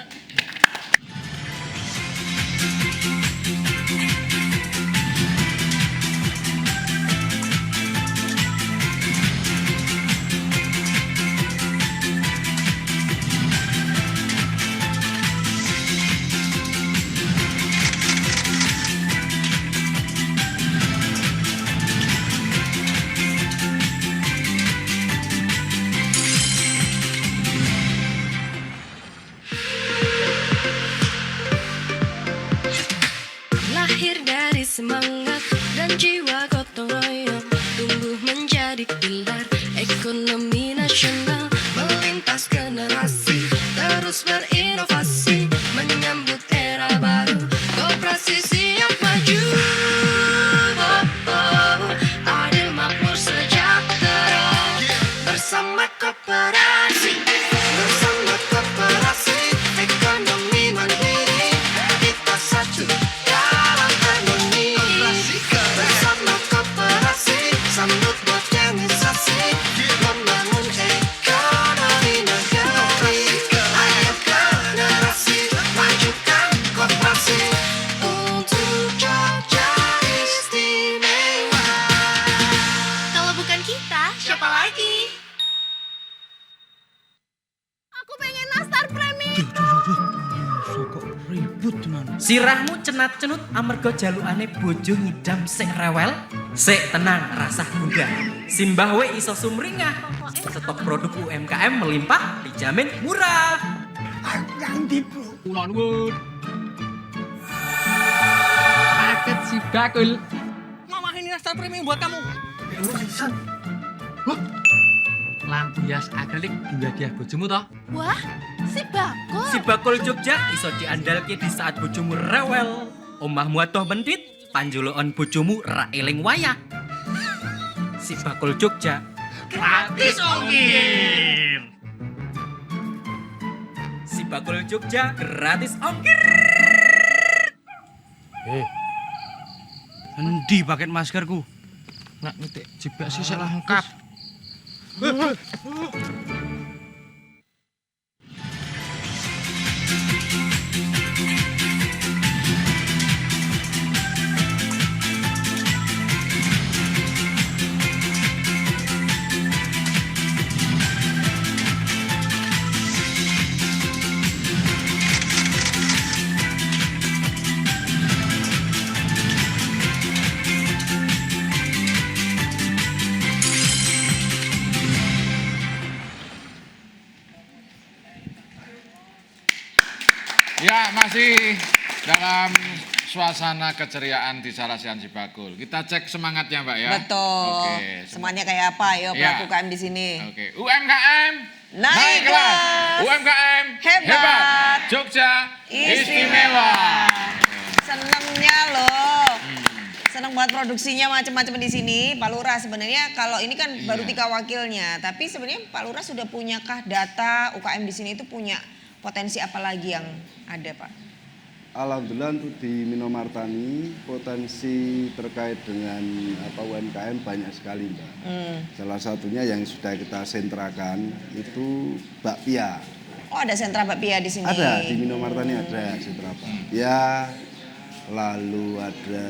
[SPEAKER 8] Lahir dari semangat dan jiwa gotong royong, tumbuh menjadi pilar ekonomi nasional, melintas generasi, terus berinovasi, menyambut era baru, koperasi siap maju. Adil makmur sejahtera, bersama koperasi, bersama koperasi, ekonomi mandiri, kita satu. Bersama koperasi, sambut modernisasi, membangun ekonomi negeri. Ayo generasi, majukan koperasi untuk Jogja istimewa.
[SPEAKER 9] Kalau bukan kita, siapa lagi?
[SPEAKER 8] Aku pengen nastar premium.
[SPEAKER 10] Sirahmu cenat-cenut amarga jalukane bojo ngidam sik rewel, sik tenang rasah gundah. Simbah we iso sumringah. Stok produk UMKM melimpah dijamin murah.
[SPEAKER 6] Paket si bakul.
[SPEAKER 10] Mama ini nastar premium buat kamu.
[SPEAKER 6] Lampu hias akrilik hadiah bojomu toh?
[SPEAKER 9] Wah, si Bakul.
[SPEAKER 10] Si bakul Jogja iso diandalke di saat bojomu rewel. Omahmu atoh mendit, panjulukan bojomu ra eling wayah. Si bakul Jogja gratis ongkir. Si bakul Jogja gratis ongkir.
[SPEAKER 11] Endi paket maskerku?
[SPEAKER 6] Nak nitik jebak sisik lengkap.
[SPEAKER 3] Ya, masih dalam suasana keceriaan di Sarasehan Sibakul. Kita cek semangatnya Mbak ya.
[SPEAKER 2] Betul.
[SPEAKER 3] Oke.
[SPEAKER 2] Semuanya kayak apa? Yuk
[SPEAKER 3] Ya.
[SPEAKER 2] pelaku UKM di sini.
[SPEAKER 3] Oke. UMKM
[SPEAKER 2] naik kelas.
[SPEAKER 3] UMKM
[SPEAKER 2] Hebat.
[SPEAKER 3] Jogja
[SPEAKER 2] Istimewa. Senengnya loh. Seneng banget produksinya macam-macam di sini. Pak Lurah sebenarnya kalau ini kan baru
[SPEAKER 3] Iya.
[SPEAKER 2] 3 wakilnya, tapi sebenarnya Pak Lurah sudah punyakah data UKM di sini itu punya potensi apa lagi yang ada, Pak?
[SPEAKER 11] Alhamdulillah untuk di Minomartani potensi terkait dengan UMKM banyak sekali, Mbak. Salah satunya yang sudah kita sentrakan itu bakpia.
[SPEAKER 2] Oh, ada sentra bakpia di sini.
[SPEAKER 11] Ada di Minomartani ada sentra bakpia. Lalu ada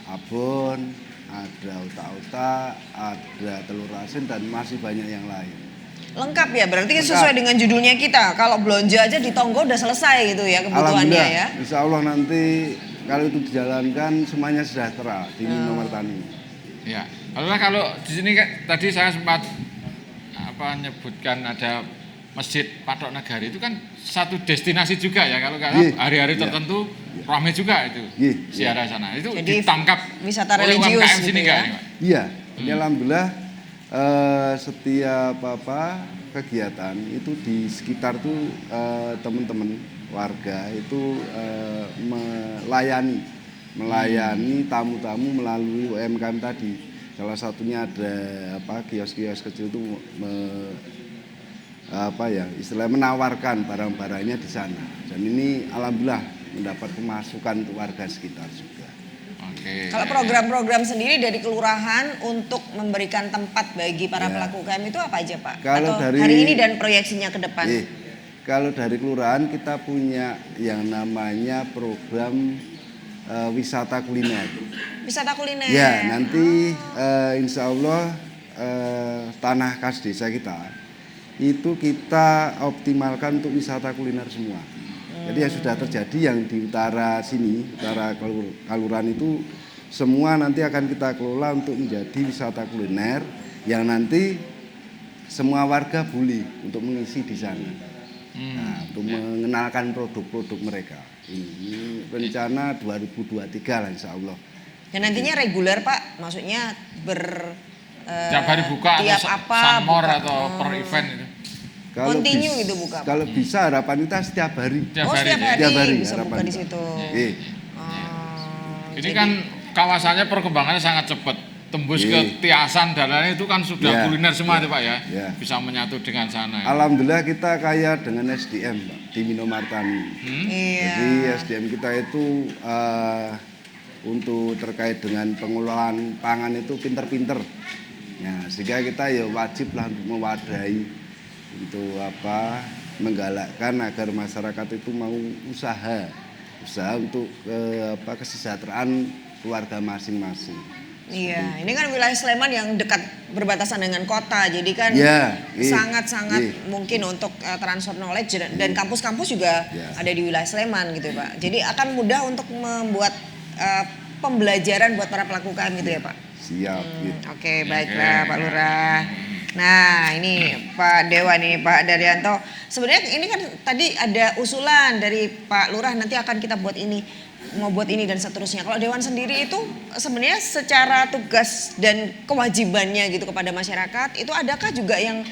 [SPEAKER 11] abon, ada otak-otak, ada telur asin dan masih banyak yang lain.
[SPEAKER 2] Lengkap ya, berarti
[SPEAKER 11] Lengkap.
[SPEAKER 2] sesuai dengan judulnya kita. Kalau belanja aja di Tonggo udah selesai gitu ya kebutuhannya
[SPEAKER 11] Alhamdulillah,
[SPEAKER 2] ya.
[SPEAKER 11] insya Allah nanti kalau itu dijalankan semuanya sejahtera di Minomartani.
[SPEAKER 3] Ya, kalau di sini kan tadi saya sempat nyebutkan ada Masjid Patok Nagari itu kan satu destinasi juga ya kalau
[SPEAKER 11] Iya.
[SPEAKER 3] hari-hari
[SPEAKER 11] Iya.
[SPEAKER 3] tertentu ramai juga itu
[SPEAKER 11] Iya.
[SPEAKER 3] ziarah sana. Itu
[SPEAKER 2] Jadi
[SPEAKER 3] ditangkap
[SPEAKER 2] wisata
[SPEAKER 3] oleh
[SPEAKER 2] religius
[SPEAKER 3] UMKM
[SPEAKER 2] gitu
[SPEAKER 3] sini
[SPEAKER 2] ya.
[SPEAKER 3] nggak nih, Pak?
[SPEAKER 11] Iya, ini alhamdulillah setiap kegiatan itu di sekitar tuh teman-teman warga itu melayani tamu-tamu melalui UMKM tadi. Salah satunya ada kios-kios kecil itu istilahnya menawarkan barang-barangnya di sana. Dan ini alhamdulillah mendapat pemasukan untuk warga sekitar juga.
[SPEAKER 3] Oke.
[SPEAKER 2] Kalau program-program sendiri dari kelurahan untuk memberikan tempat bagi para pelaku UKM itu apa aja, Pak?
[SPEAKER 11] Kalau
[SPEAKER 2] Atau
[SPEAKER 11] dari-
[SPEAKER 2] hari ini dan proyeksinya ke depan?
[SPEAKER 11] Kalau dari kelurahan kita punya yang namanya program wisata kuliner.
[SPEAKER 2] Wisata kuliner.
[SPEAKER 11] Ya, nanti insya Allah tanah kas desa kita itu kita optimalkan untuk wisata kuliner semua. Jadi yang sudah terjadi yang di utara sini, utara Kaluran itu semua nanti akan kita kelola untuk menjadi wisata kuliner yang nanti semua warga boleh untuk mengisi di sana. Nah, untuk mengenalkan produk-produk mereka. Ini rencana 2023 lah insya Allah.
[SPEAKER 2] Dan nantinya reguler, Pak, maksudnya
[SPEAKER 3] Tiap hari buka
[SPEAKER 2] tiap
[SPEAKER 3] atau
[SPEAKER 2] apa,
[SPEAKER 3] sunmor
[SPEAKER 2] buka.
[SPEAKER 3] atau per event itu.
[SPEAKER 2] Continue gitu buka, Pak?
[SPEAKER 11] Kalau bisa harapan kita setiap hari.
[SPEAKER 3] Tiap
[SPEAKER 2] Oh,
[SPEAKER 3] hari.
[SPEAKER 2] setiap hari,
[SPEAKER 11] Setiap hari
[SPEAKER 2] bisa
[SPEAKER 11] harapan
[SPEAKER 2] buka di
[SPEAKER 11] kita.
[SPEAKER 2] situ.
[SPEAKER 11] Iya.
[SPEAKER 3] Ini
[SPEAKER 2] Jadi-
[SPEAKER 3] kan kawasannya perkembangannya sangat cepat. Tembus
[SPEAKER 11] Iya.
[SPEAKER 3] ke Tiasan dan lain itu kan sudah
[SPEAKER 11] Iya.
[SPEAKER 3] kuliner semua itu Pak ya.
[SPEAKER 11] Iya.
[SPEAKER 3] Bisa menyatu dengan sana.
[SPEAKER 11] Alhamdulillah kita kaya dengan SDM Pak, di Minomartani.
[SPEAKER 2] Iya.
[SPEAKER 11] Jadi SDM kita itu untuk terkait dengan pengelolaan pangan itu pinter-pinter. Nah, sehingga kita ya wajib lah untuk mewadahi untuk menggalakkan agar masyarakat itu mau usaha untuk kesejahteraan keluarga masing-masing.
[SPEAKER 2] Iya, ini kan wilayah Sleman yang dekat berbatasan dengan kota, jadi kan
[SPEAKER 11] Iya,
[SPEAKER 2] sangat-sangat mungkin untuk transfer knowledge dan kampus-kampus juga ada di wilayah Sleman gitu Pak. Jadi akan mudah untuk membuat pembelajaran buat para pelaku UKM gitu ya Pak.
[SPEAKER 11] Siap. Gitu.
[SPEAKER 2] Oke, baiklah Pak Lurah. Nah ini Pak Dewan ini Pak Daryanto. Sebenarnya ini kan tadi ada usulan dari Pak Lurah nanti akan kita buat ini, mau buat ini dan seterusnya. Kalau Dewan sendiri itu sebenarnya secara tugas dan kewajibannya gitu kepada masyarakat itu adakah juga yang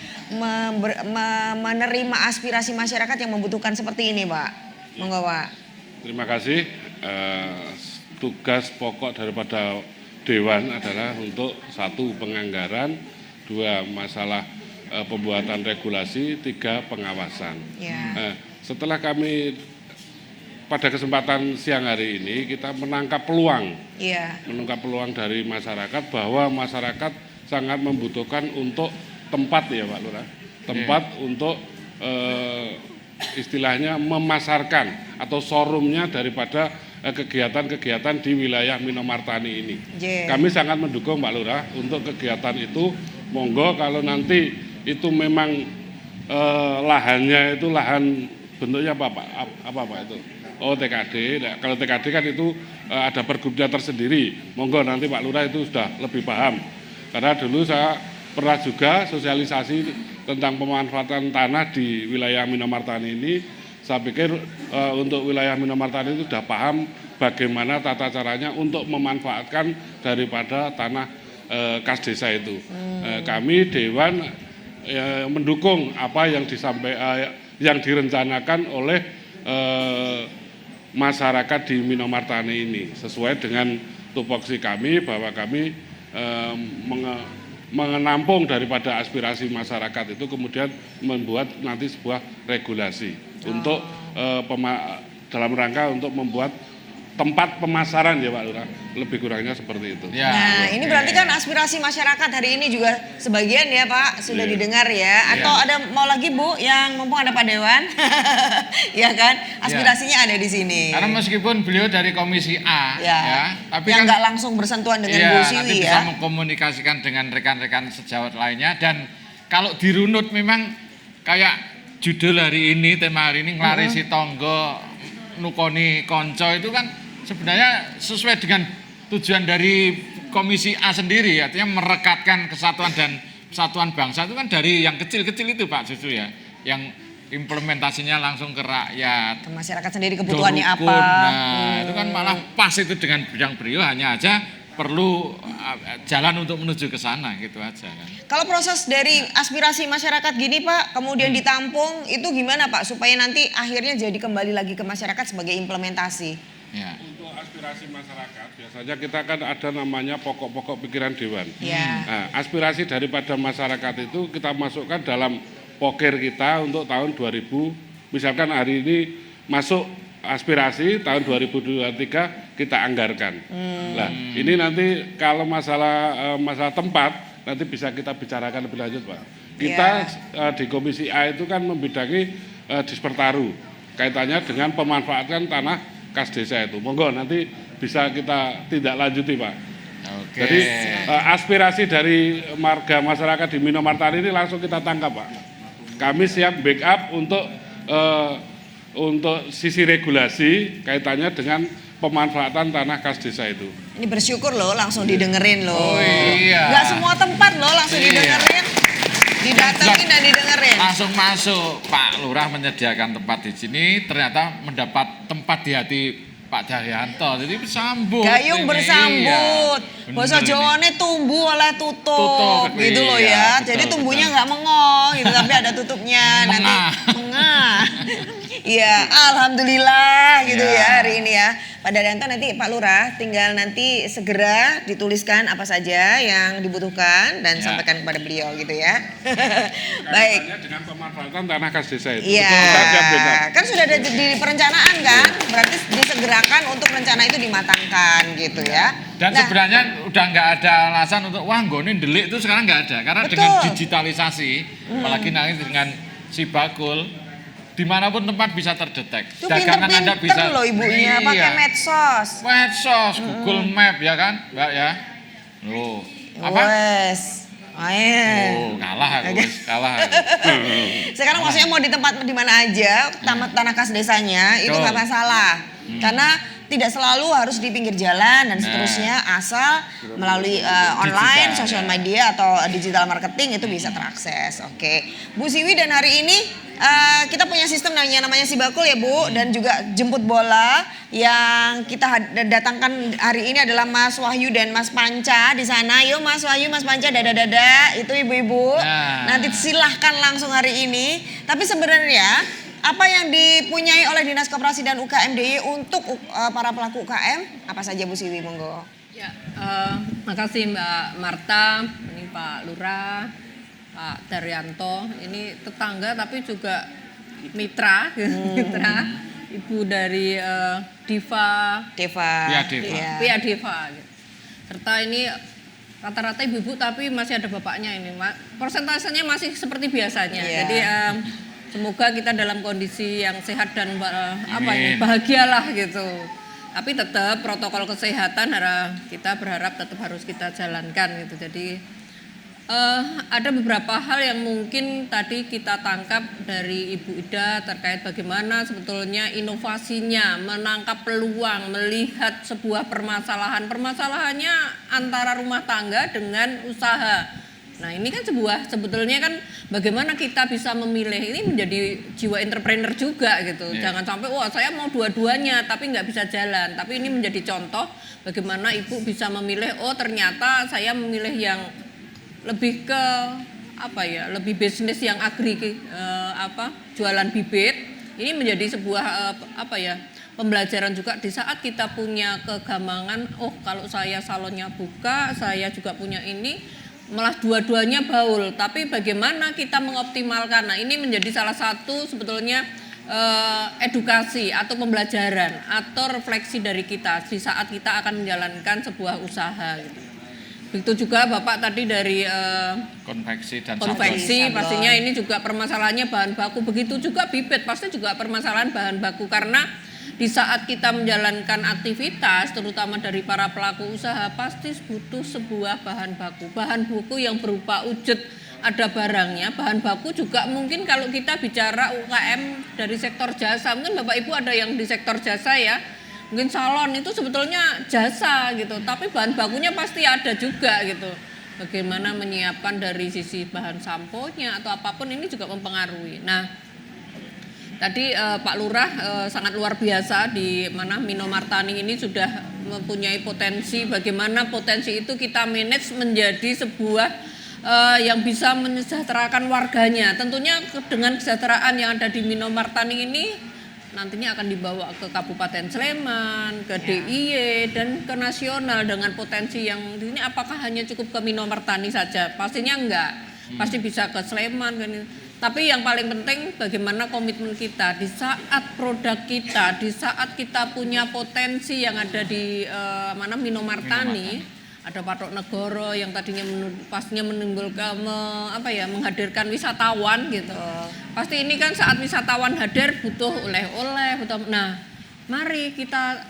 [SPEAKER 2] menerima aspirasi masyarakat yang membutuhkan seperti ini Pak? Monggo Pak.
[SPEAKER 5] Terima kasih. Tugas pokok daripada Dewan adalah untuk 1 penganggaran, 2 masalah pembuatan regulasi, 3 pengawasan.
[SPEAKER 2] Ya.
[SPEAKER 5] Setelah kami pada kesempatan siang hari ini kita menangkap peluang dari masyarakat bahwa masyarakat sangat membutuhkan untuk tempat ya Pak Lurah, tempat untuk istilahnya memasarkan atau showroomnya daripada kegiatan-kegiatan di wilayah Minomartani ini. Kami sangat mendukung Pak Lurah untuk kegiatan itu. Monggo kalau nanti itu memang lahannya itu lahan bentuknya apa Pak? Apa Pak itu? Oh TKD. Nah, kalau TKD kan itu ada pergubnya tersendiri. Monggo nanti Pak Lurah itu sudah lebih paham. Karena dulu saya pernah juga sosialisasi tentang pemanfaatan tanah di wilayah Minomartani ini. Saya pikir untuk wilayah Minomartani itu sudah paham bagaimana tata caranya untuk memanfaatkan daripada tanah kas desa itu. Kami Dewan mendukung apa yang yang direncanakan oleh masyarakat di Minomartani ini, sesuai dengan tupoksi kami bahwa kami menampung daripada aspirasi masyarakat itu, kemudian membuat nanti sebuah regulasi untuk dalam rangka untuk membuat tempat pemasaran ya Pak Lurah, lebih kurangnya seperti itu.
[SPEAKER 3] Ya,
[SPEAKER 2] Nah, ini berarti kan aspirasi masyarakat hari ini juga sebagian ya Pak sudah didengar ya. Atau ada mau lagi Bu yang mumpung ada Pak Dewan, ya kan? Aspirasinya ada di sini.
[SPEAKER 3] Karena meskipun beliau dari Komisi A, tapi
[SPEAKER 2] yang
[SPEAKER 3] kan
[SPEAKER 2] nggak langsung bersentuhan dengan Bu
[SPEAKER 3] nanti
[SPEAKER 2] Siwi
[SPEAKER 3] bisa
[SPEAKER 2] ya.
[SPEAKER 3] mengkomunikasikan dengan rekan-rekan sejawat lainnya. Dan kalau dirunut memang kayak judul hari ini, tema hari ini nglarisi tonggo nukoni konco, itu kan sebenarnya sesuai dengan tujuan dari Komisi A sendiri, artinya merekatkan kesatuan dan persatuan bangsa itu kan dari yang kecil-kecil itu Pak Susu ya, yang implementasinya langsung ke rakyat,
[SPEAKER 2] Ke masyarakat sendiri kebutuhannya
[SPEAKER 3] rukun.
[SPEAKER 2] apa.
[SPEAKER 3] Nah itu kan malah pas itu dengan bidang beliau, hanya aja perlu jalan untuk menuju ke sana gitu aja kan.
[SPEAKER 2] Kalau proses dari aspirasi masyarakat gini Pak, kemudian ditampung, itu gimana Pak supaya nanti akhirnya jadi kembali lagi ke masyarakat sebagai implementasi?
[SPEAKER 3] Ya.
[SPEAKER 5] Untuk aspirasi masyarakat, biasanya kita kan ada namanya pokok-pokok pikiran Dewan. Nah, aspirasi daripada masyarakat itu kita masukkan dalam poker kita untuk tahun 2000, misalkan hari ini masuk aspirasi tahun 2023 kita anggarkan. Nah, ini nanti kalau masalah tempat nanti bisa kita bicarakan lebih lanjut Pak. Kita di Komisi A itu kan membidangi Dispertaru kaitannya dengan pemanfaatan tanah kas desa itu. Monggo nanti bisa kita tindak lanjuti Pak.
[SPEAKER 3] Oke.
[SPEAKER 5] Jadi aspirasi dari marga masyarakat di Minomartani ini langsung kita tangkap Pak. Kami siap backup untuk sisi regulasi kaitannya dengan pemanfaatan tanah kas desa itu.
[SPEAKER 2] Ini bersyukur loh langsung didengerin loh.
[SPEAKER 3] Oh iya.
[SPEAKER 2] Nggak semua tempat loh langsung didengerin. Didatengin dan didengerin.
[SPEAKER 3] Langsung masuk, Pak Lurah menyediakan tempat di sini, ternyata mendapat tempat di hati Pak Daryanto, jadi bersambut.
[SPEAKER 2] Gayung
[SPEAKER 3] ini.
[SPEAKER 2] bersambut.
[SPEAKER 3] Iya.
[SPEAKER 2] Bahasa
[SPEAKER 3] Bener
[SPEAKER 2] Jawane tumbuh oleh tutup gitu loh
[SPEAKER 3] iya,
[SPEAKER 2] ya.
[SPEAKER 3] betul,
[SPEAKER 2] Jadi tumbuhnya
[SPEAKER 3] betul.
[SPEAKER 2] nggak mengong gitu, tapi ada tutupnya. Nanti mengah. Iya, alhamdulillah gitu
[SPEAKER 3] Iya.
[SPEAKER 2] ya hari ini ya. Pak Daryanto, nanti Pak Lurah tinggal nanti segera dituliskan apa saja yang dibutuhkan dan sampaikan kepada beliau gitu ya. Baik.
[SPEAKER 5] Kaitannya dengan pemanfaatan tanah kas desa itu.
[SPEAKER 2] Iya,
[SPEAKER 5] Kita siap backup.
[SPEAKER 2] kan sudah ada di perencanaan kan, berarti disegerakan untuk rencana itu dimatangkan gitu ya.
[SPEAKER 3] Dan sebenarnya udah nggak ada alasan untuk wah nggone delik itu sekarang nggak ada, karena dengan digitalisasi, apalagi nanti dengan Sibakul, dimanapun tempat bisa terdetek.
[SPEAKER 2] Itu
[SPEAKER 3] Dagangan Anda bisa.
[SPEAKER 2] pinter-pinter loh ibunya, pakai medsos.
[SPEAKER 3] Medsos, Google Map ya kan, Mbak ya. Loh, apa?
[SPEAKER 2] Wes, main.
[SPEAKER 3] Oh, kalah aku, kalah aku.
[SPEAKER 2] Sekarang maksudnya mau di tempat di mana aja, tanah kas desanya itu nggak masalah, karena tidak selalu harus di pinggir jalan dan seterusnya, asal melalui online, sosial media atau digital marketing itu bisa terakses. Oke, Bu Siwi, dan hari ini kita punya sistem namanya Sibakul ya Bu, dan juga jemput bola yang kita datangkan hari ini adalah Mas Wahyu dan Mas Panca di sana. Yuk Mas Wahyu, Mas Panca, dada-dada, itu ibu-ibu. Nanti silahkan langsung hari ini. Tapi sebenarnya apa yang dipunyai oleh Dinas Koperasi dan UKM DIY untuk para pelaku UKM apa saja Bu Siwi, monggo.
[SPEAKER 4] Ya, makasih Mbak Marta, ini Pak Lurah, Pak Daryanto, ini tetangga tapi juga mitra, mitra, ibu dari Diva, Pia Diva, serta ini rata-rata ibu-ibu tapi masih ada bapaknya ini, persentasenya masih seperti biasanya, jadi semoga kita dalam kondisi yang sehat dan bahagialah gitu. Tapi tetap protokol kesehatan kita berharap tetap harus kita jalankan gitu. Jadi ada beberapa hal yang mungkin tadi kita tangkap dari Ibu Ida terkait bagaimana sebetulnya inovasinya, menangkap peluang, melihat sebuah permasalahannya antara rumah tangga dengan usaha. Nah ini kan sebetulnya kan bagaimana kita bisa memilih, ini menjadi jiwa entrepreneur juga gitu. Jangan sampai wah saya mau dua-duanya tapi nggak bisa jalan. Tapi ini menjadi contoh bagaimana ibu bisa memilih, oh ternyata saya memilih yang lebih ke lebih bisnis yang jualan bibit. Ini menjadi sebuah pembelajaran juga di saat kita punya kegamangan, kalau saya salonnya buka, saya juga punya ini, malah dua-duanya baul. Tapi bagaimana kita mengoptimalkan? Nah, ini menjadi salah satu sebetulnya edukasi atau pembelajaran atau refleksi dari kita di saat kita akan menjalankan sebuah usaha gitu. Begitu juga Bapak tadi dari
[SPEAKER 3] konveksi dan
[SPEAKER 4] konveksi, pastinya ini juga permasalahannya bahan baku. Begitu juga bibit, pasti juga permasalahan bahan baku, karena di saat kita menjalankan aktivitas, terutama dari para pelaku usaha, pasti butuh sebuah bahan baku. Bahan baku yang berupa wujud ada barangnya, bahan baku juga mungkin kalau kita bicara UKM dari sektor jasa, mungkin Bapak Ibu ada yang di sektor jasa ya, mungkin salon itu sebetulnya jasa gitu, tapi bahan bakunya pasti ada juga gitu. Bagaimana menyiapkan dari sisi bahan samponya atau apapun ini juga mempengaruhi. Nah, tadi Pak Lurah sangat luar biasa di mana Minomartani ini sudah mempunyai potensi, bagaimana potensi itu kita manage menjadi sebuah yang bisa mensejahterakan warganya. Tentunya dengan kesejahteraan yang ada di Minomartani ini nantinya akan dibawa ke Kabupaten Sleman, ke DIY dan ke nasional dengan potensi yang ini. Apakah hanya cukup ke Minomartani saja? Pastinya enggak. Pasti bisa ke Sleman kan. Tapi yang paling penting bagaimana komitmen kita di saat produk kita, di saat kita punya potensi yang ada di Minomartani. Ada Patok Negoro yang tadinya pastinya menimbulkan menghadirkan wisatawan gitu. Pasti ini kan saat wisatawan hadir butuh oleh-oleh, butuh. Nah, mari kita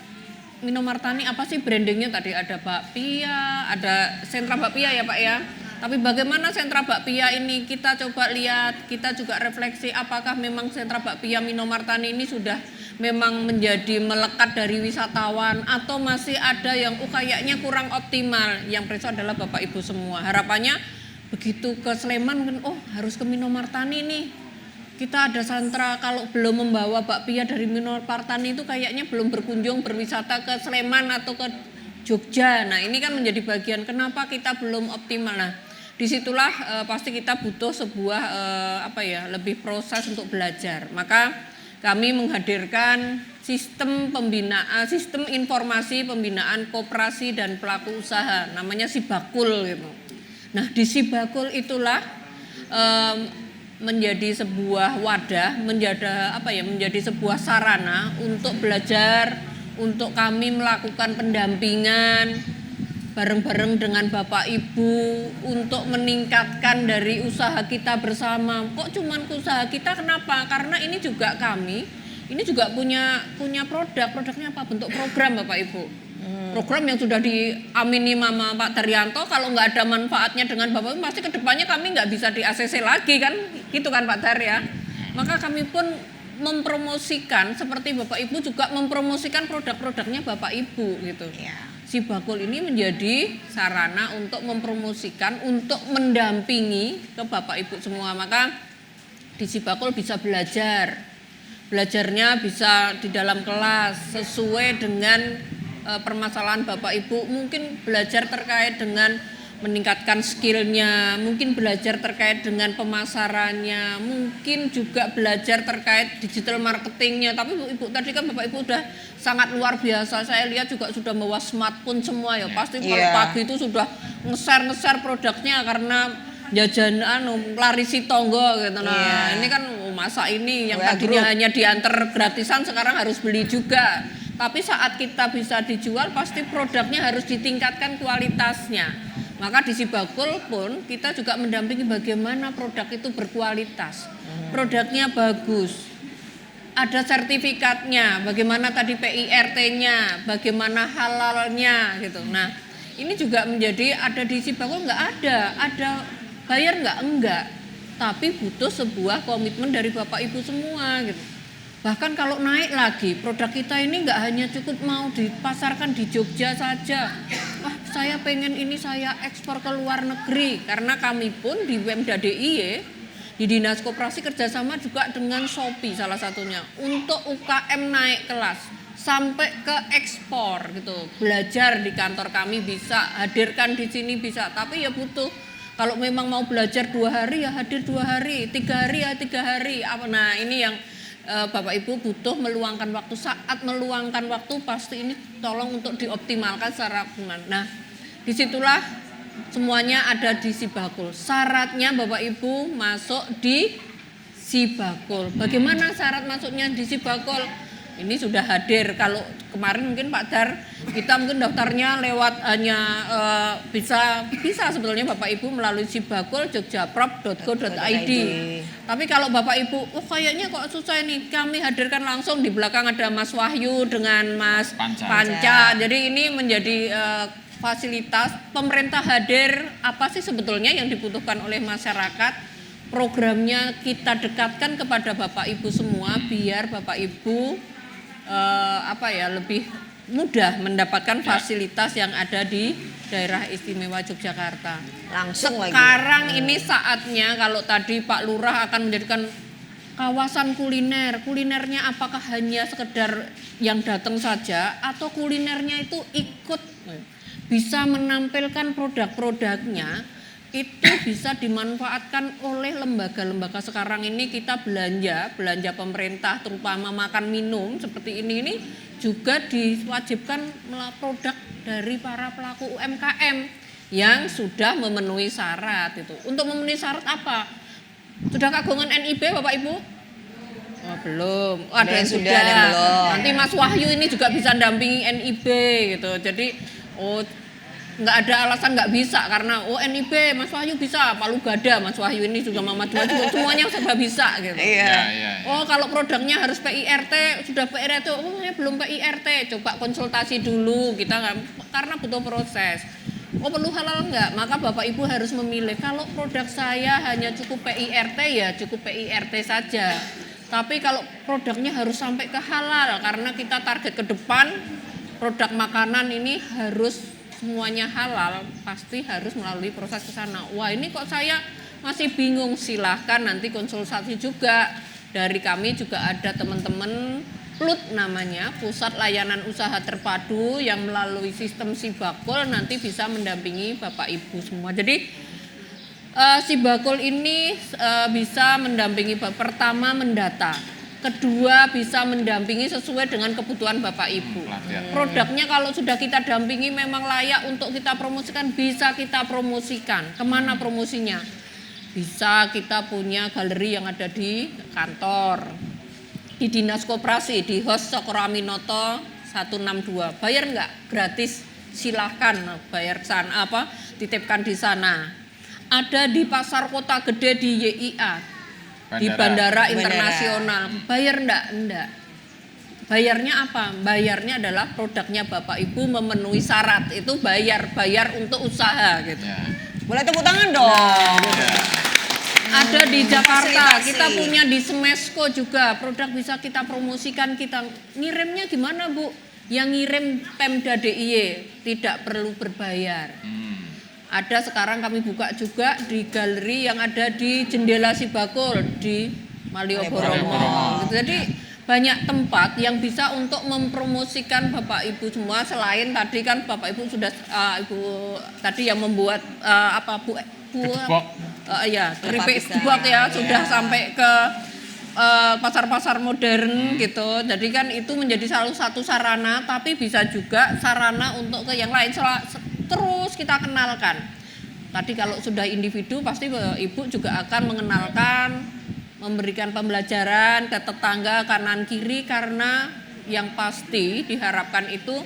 [SPEAKER 4] Minomartani apa sih brandingnya tadi, ada bakpia, ada sentra bakpia ya Pak ya. Tapi bagaimana sentra bakpia ini kita coba lihat, kita juga refleksi apakah memang sentra bakpia Minomartani ini sudah memang menjadi melekat dari wisatawan atau masih ada yang kayaknya kurang optimal. Yang preso adalah Bapak Ibu semua. Harapannya begitu ke Sleman kan, harus ke Minomartani nih. Kita ada sentra, kalau belum membawa bakpia dari Minomartani itu kayaknya belum berkunjung berwisata ke Sleman atau ke Jogja. Nah, ini kan menjadi bagian kenapa kita belum optimal. Nah, disitulah pasti kita butuh sebuah lebih proses untuk belajar. Maka kami menghadirkan sistem pembinaan, sistem informasi pembinaan koperasi dan pelaku usaha, namanya Sibakul gitu. Nah, di Sibakul itulah menjadi sebuah wadah, menjadi sebuah sarana untuk belajar, untuk kami melakukan pendampingan bareng-bareng dengan Bapak Ibu untuk meningkatkan dari usaha kita bersama. Kok cuman usaha kita, kenapa? Karena ini juga kami, ini juga punya produknya apa? Bentuk program Bapak Ibu. Program yang sudah diamini Mama Pak Daryanto, kalau nggak ada manfaatnya dengan Bapak Ibu, pasti kedepannya kami nggak bisa di ACC lagi kan, gitu kan Pak Dar ya. Maka kami pun mempromosikan, seperti Bapak Ibu juga mempromosikan produk-produknya Bapak Ibu gitu. Sibakul ini menjadi sarana untuk mempromosikan, untuk mendampingi ke Bapak Ibu semua. Maka di Sibakul bisa belajar. Belajarnya bisa di dalam kelas sesuai dengan permasalahan Bapak Ibu. Mungkin belajar terkait dengan meningkatkan skillnya, mungkin belajar terkait dengan pemasarannya, mungkin juga belajar terkait digital marketingnya. Tapi Ibu tadi kan Bapak Ibu udah sangat luar biasa. Saya lihat juga sudah bawa smartphone semua ya. Pasti kalau pagi itu sudah nge-share produknya karena jajan larisi tonggo gitu. Nah, ini kan masa ini yang tadinya hanya diantar gratisan sekarang harus beli juga. Tapi saat kita bisa dijual pasti produknya harus ditingkatkan kualitasnya. Maka di Sibakul pun kita juga mendampingi bagaimana produk itu berkualitas. Produknya bagus. Ada sertifikatnya, bagaimana tadi PIRT-nya, bagaimana halalnya gitu. Nah, ini juga menjadi ada di Sibakul ada bayar enggak. Tapi butuh sebuah komitmen dari Bapak Ibu semua gitu. Bahkan kalau naik lagi, produk kita ini nggak hanya cukup mau dipasarkan di Jogja saja. Wah, saya pengen ini saya ekspor ke luar negeri. Karena kami pun di Pemda DIY, di Dinas Koperasi kerjasama juga dengan Shopee salah satunya. Untuk UKM naik kelas, sampai ke ekspor gitu. Belajar di kantor kami bisa, hadirkan di sini bisa. Tapi ya butuh Kalau memang mau belajar 2 hari ya hadir 2 hari, 3 hari ya 3 hari. Nah ini yang Bapak Ibu butuh meluangkan waktu. Saat meluangkan waktu pasti ini tolong untuk dioptimalkan secara optimal. Nah disitulah semuanya ada di Sibakul. Syaratnya Bapak Ibu masuk di Sibakul. Bagaimana syarat masuknya di Sibakul? Ini sudah hadir. Kalau kemarin mungkin Pak Dar, kita mungkin daftarnya lewat hanya bisa sebetulnya Bapak Ibu melalui sibakul.jogjaprop.go.id. Tapi kalau Bapak Ibu, kayaknya kok susah ini, kami hadirkan langsung. Di belakang ada Mas Wahyu dengan Mas Panca. Jadi ini menjadi fasilitas pemerintah hadir. Apa sih sebetulnya yang dibutuhkan oleh masyarakat? Programnya kita dekatkan kepada Bapak Ibu semua biar Bapak Ibu lebih mudah mendapatkan fasilitas yang ada di daerah istimewa Yogyakarta.
[SPEAKER 2] Langsung
[SPEAKER 4] Sekarang ini saatnya kalau tadi Pak Lurah akan menjadikan kawasan kuliner. Kulinernya apakah hanya sekedar yang datang saja atau kulinernya itu ikut bisa menampilkan produk-produknya, itu bisa dimanfaatkan oleh lembaga-lembaga. Sekarang ini kita belanja pemerintah terutama makan minum seperti ini juga diwajibkan produk dari para pelaku UMKM yang sudah memenuhi syarat itu. Untuk memenuhi syarat apa? Sudah kagungan NIB Bapak Ibu? Belum. Ada yang sudah, ada yang belum. Nanti Mas Wahyu ini juga bisa dampingi NIB gitu. Jadi nggak ada alasan nggak bisa karena NIB Mas Wahyu bisa, Palu Gada Mas Wahyu ini juga Mama Dua juga semuanya serba bisa gitu. Kalau produknya harus PIRT, sudah PIRT, saya belum PIRT, coba konsultasi dulu kita karena butuh proses. Perlu halal nggak? Maka Bapak Ibu harus memilih. Kalau produk saya hanya cukup PIRT ya cukup PIRT saja. Tapi kalau produknya harus sampai ke halal karena kita target ke depan produk makanan ini harus semuanya halal, pasti harus melalui proses ke sana. Wah ini kok saya masih bingung, silahkan nanti konsultasi juga. Dari kami juga ada teman-teman PLUT namanya, Pusat Layanan Usaha Terpadu yang melalui sistem Sibakul nanti bisa mendampingi Bapak Ibu semua. Jadi Sibakul ini bisa mendampingi pertama mendata. Kedua bisa mendampingi sesuai dengan kebutuhan Bapak Ibu. Produknya kalau sudah kita dampingi memang layak untuk kita promosikan, bisa kita promosikan. Kemana promosinya? Bisa kita punya galeri yang ada di kantor, di Dinas Koperasi, di Hos Cokro Aminoto 162. Bayar nggak? Gratis. Silahkan bayar sana titipkan di sana. Ada di Pasar Kota Gede di YIA. Di bandara internasional. Bayar enggak? Bayarnya apa? Bayarnya adalah produknya Bapak Ibu memenuhi syarat. Itu bayar untuk usaha gitu.
[SPEAKER 2] Boleh tepuk tangan dong.
[SPEAKER 4] Ada di Jakarta, kita punya di Smesco juga. Produk bisa kita promosikan, kita ngirimnya gimana Bu? Yang ngirim Pemda DIY tidak perlu berbayar. Ada sekarang kami buka juga di galeri yang ada di Jendela Sibakul di Malioboro. Jadi banyak tempat yang bisa untuk mempromosikan Bapak Ibu semua. Selain tadi kan Bapak Ibu sudah Ibu tadi yang membuat keripik debok ya sudah sampai ke pasar-pasar modern gitu. Jadi kan itu menjadi salah satu sarana, tapi bisa juga sarana untuk ke yang lain. Terus kita kenalkan. Tadi kalau sudah individu pasti Ibu juga akan mengenalkan, memberikan pembelajaran ke tetangga kanan kiri, karena yang pasti diharapkan itu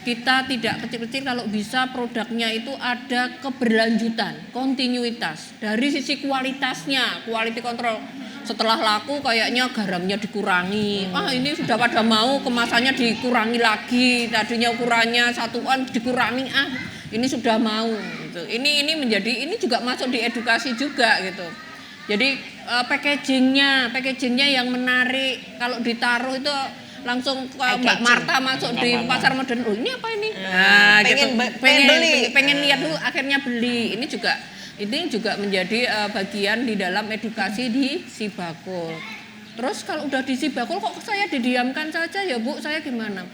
[SPEAKER 4] kita tidak kecil-kecil, kalau bisa produknya itu ada keberlanjutan, kontinuitas. Dari sisi kualitasnya, quality control. Setelah laku kayaknya garamnya dikurangi. Ini sudah pada mau kemasannya dikurangi lagi. Tadinya ukurannya satuan dikurangi. Ini sudah mau. Gitu. Ini menjadi, ini juga masuk di edukasi juga gitu. Jadi packagingnya yang menarik. Kalau ditaruh itu langsung Mbak Marta masuk di pasar modern. Ini apa ini? Pengen lihat dulu, akhirnya beli. Ini juga menjadi bagian di dalam edukasi di Sibakul. Terus kalau udah di Sibakul kok saya didiamkan saja ya Bu, saya gimana?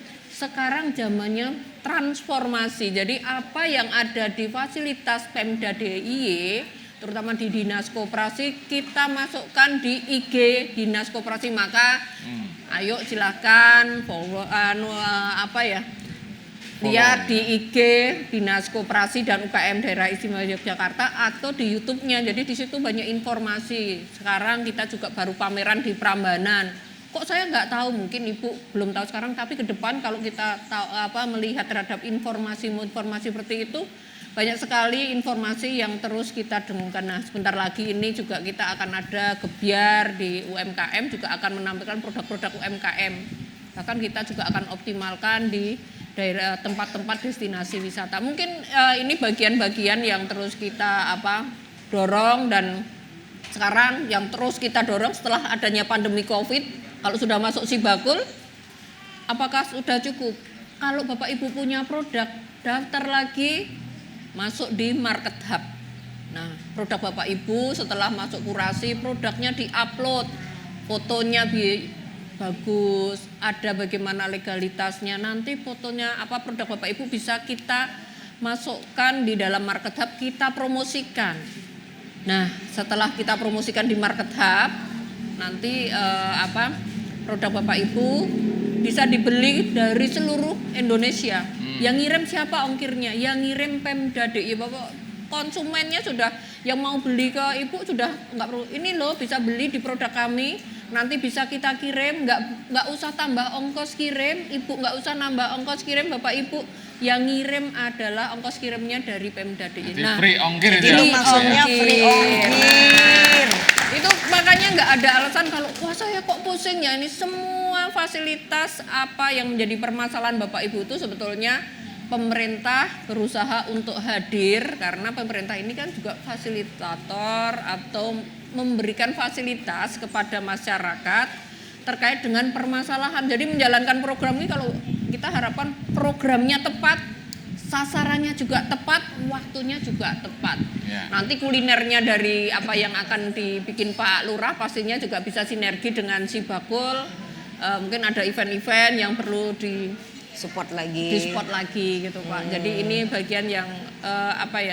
[SPEAKER 4] sekarang zamannya transformasi. Jadi apa yang ada di fasilitas Pemda DIY, terutama di Dinas Koperasi, kita masukkan di IG Dinas Koperasi. Maka ayo silahkan follow, lihat di IG Dinas Koperasi dan UKM Daerah Istimewa Yogyakarta atau di YouTube-nya. Jadi di situ banyak informasi. Sekarang kita juga baru pameran di Prambanan. Kok saya nggak tahu, mungkin Ibu belum tahu sekarang, tapi ke depan kalau kita melihat terhadap informasi seperti itu, banyak sekali informasi yang terus kita dengungkan. Nah, sebentar lagi ini juga kita akan ada gebyar di UMKM, juga akan menampilkan produk-produk UMKM. Bahkan kita juga akan optimalkan di daerah tempat-tempat destinasi wisata. Mungkin ini bagian-bagian yang terus kita dorong, dan sekarang yang terus kita dorong setelah adanya pandemi Covid, kalau sudah masuk Sibakul, apakah sudah cukup? Kalau Bapak Ibu punya produk, daftar lagi, masuk di Market Hub. Nah, produk Bapak Ibu setelah masuk kurasi, produknya di-upload, fotonya bagus, ada bagaimana legalitasnya, nanti fotonya produk Bapak Ibu bisa kita masukkan di dalam Market Hub, kita promosikan. Nah, setelah kita promosikan di Market Hub, nanti produk Bapak Ibu bisa dibeli dari seluruh Indonesia. Yang ngirim siapa ongkirnya? Yang ngirim Pemda DIY. Bapak konsumennya sudah, yang mau beli ke Ibu sudah nggak perlu, ini loh bisa beli di produk kami, nanti bisa kita kirim, nggak usah tambah ongkos kirim, Ibu nggak usah nambah ongkos kirim, Bapak Ibu yang ngirim adalah ongkos kirimnya dari Pemda DIY.
[SPEAKER 3] Nah, free ongkir itu
[SPEAKER 2] Jadi maksudnya free ongkir.
[SPEAKER 4] Itu makanya nggak ada alasan kalau wah saya kok pusing ya, ini semua fasilitas apa yang menjadi permasalahan Bapak Ibu itu sebetulnya pemerintah berusaha untuk hadir, karena pemerintah ini kan juga fasilitator atau memberikan fasilitas kepada masyarakat terkait dengan permasalahan. Jadi menjalankan program ini kalau kita harapkan programnya tepat, sasarannya juga tepat, waktunya juga tepat. Ya. Nanti kulinernya dari apa yang akan dibikin Pak Lurah pastinya juga bisa sinergi dengan Sibakul. Mungkin ada event-event yang perlu di support lagi gitu Pak. Jadi ini bagian yang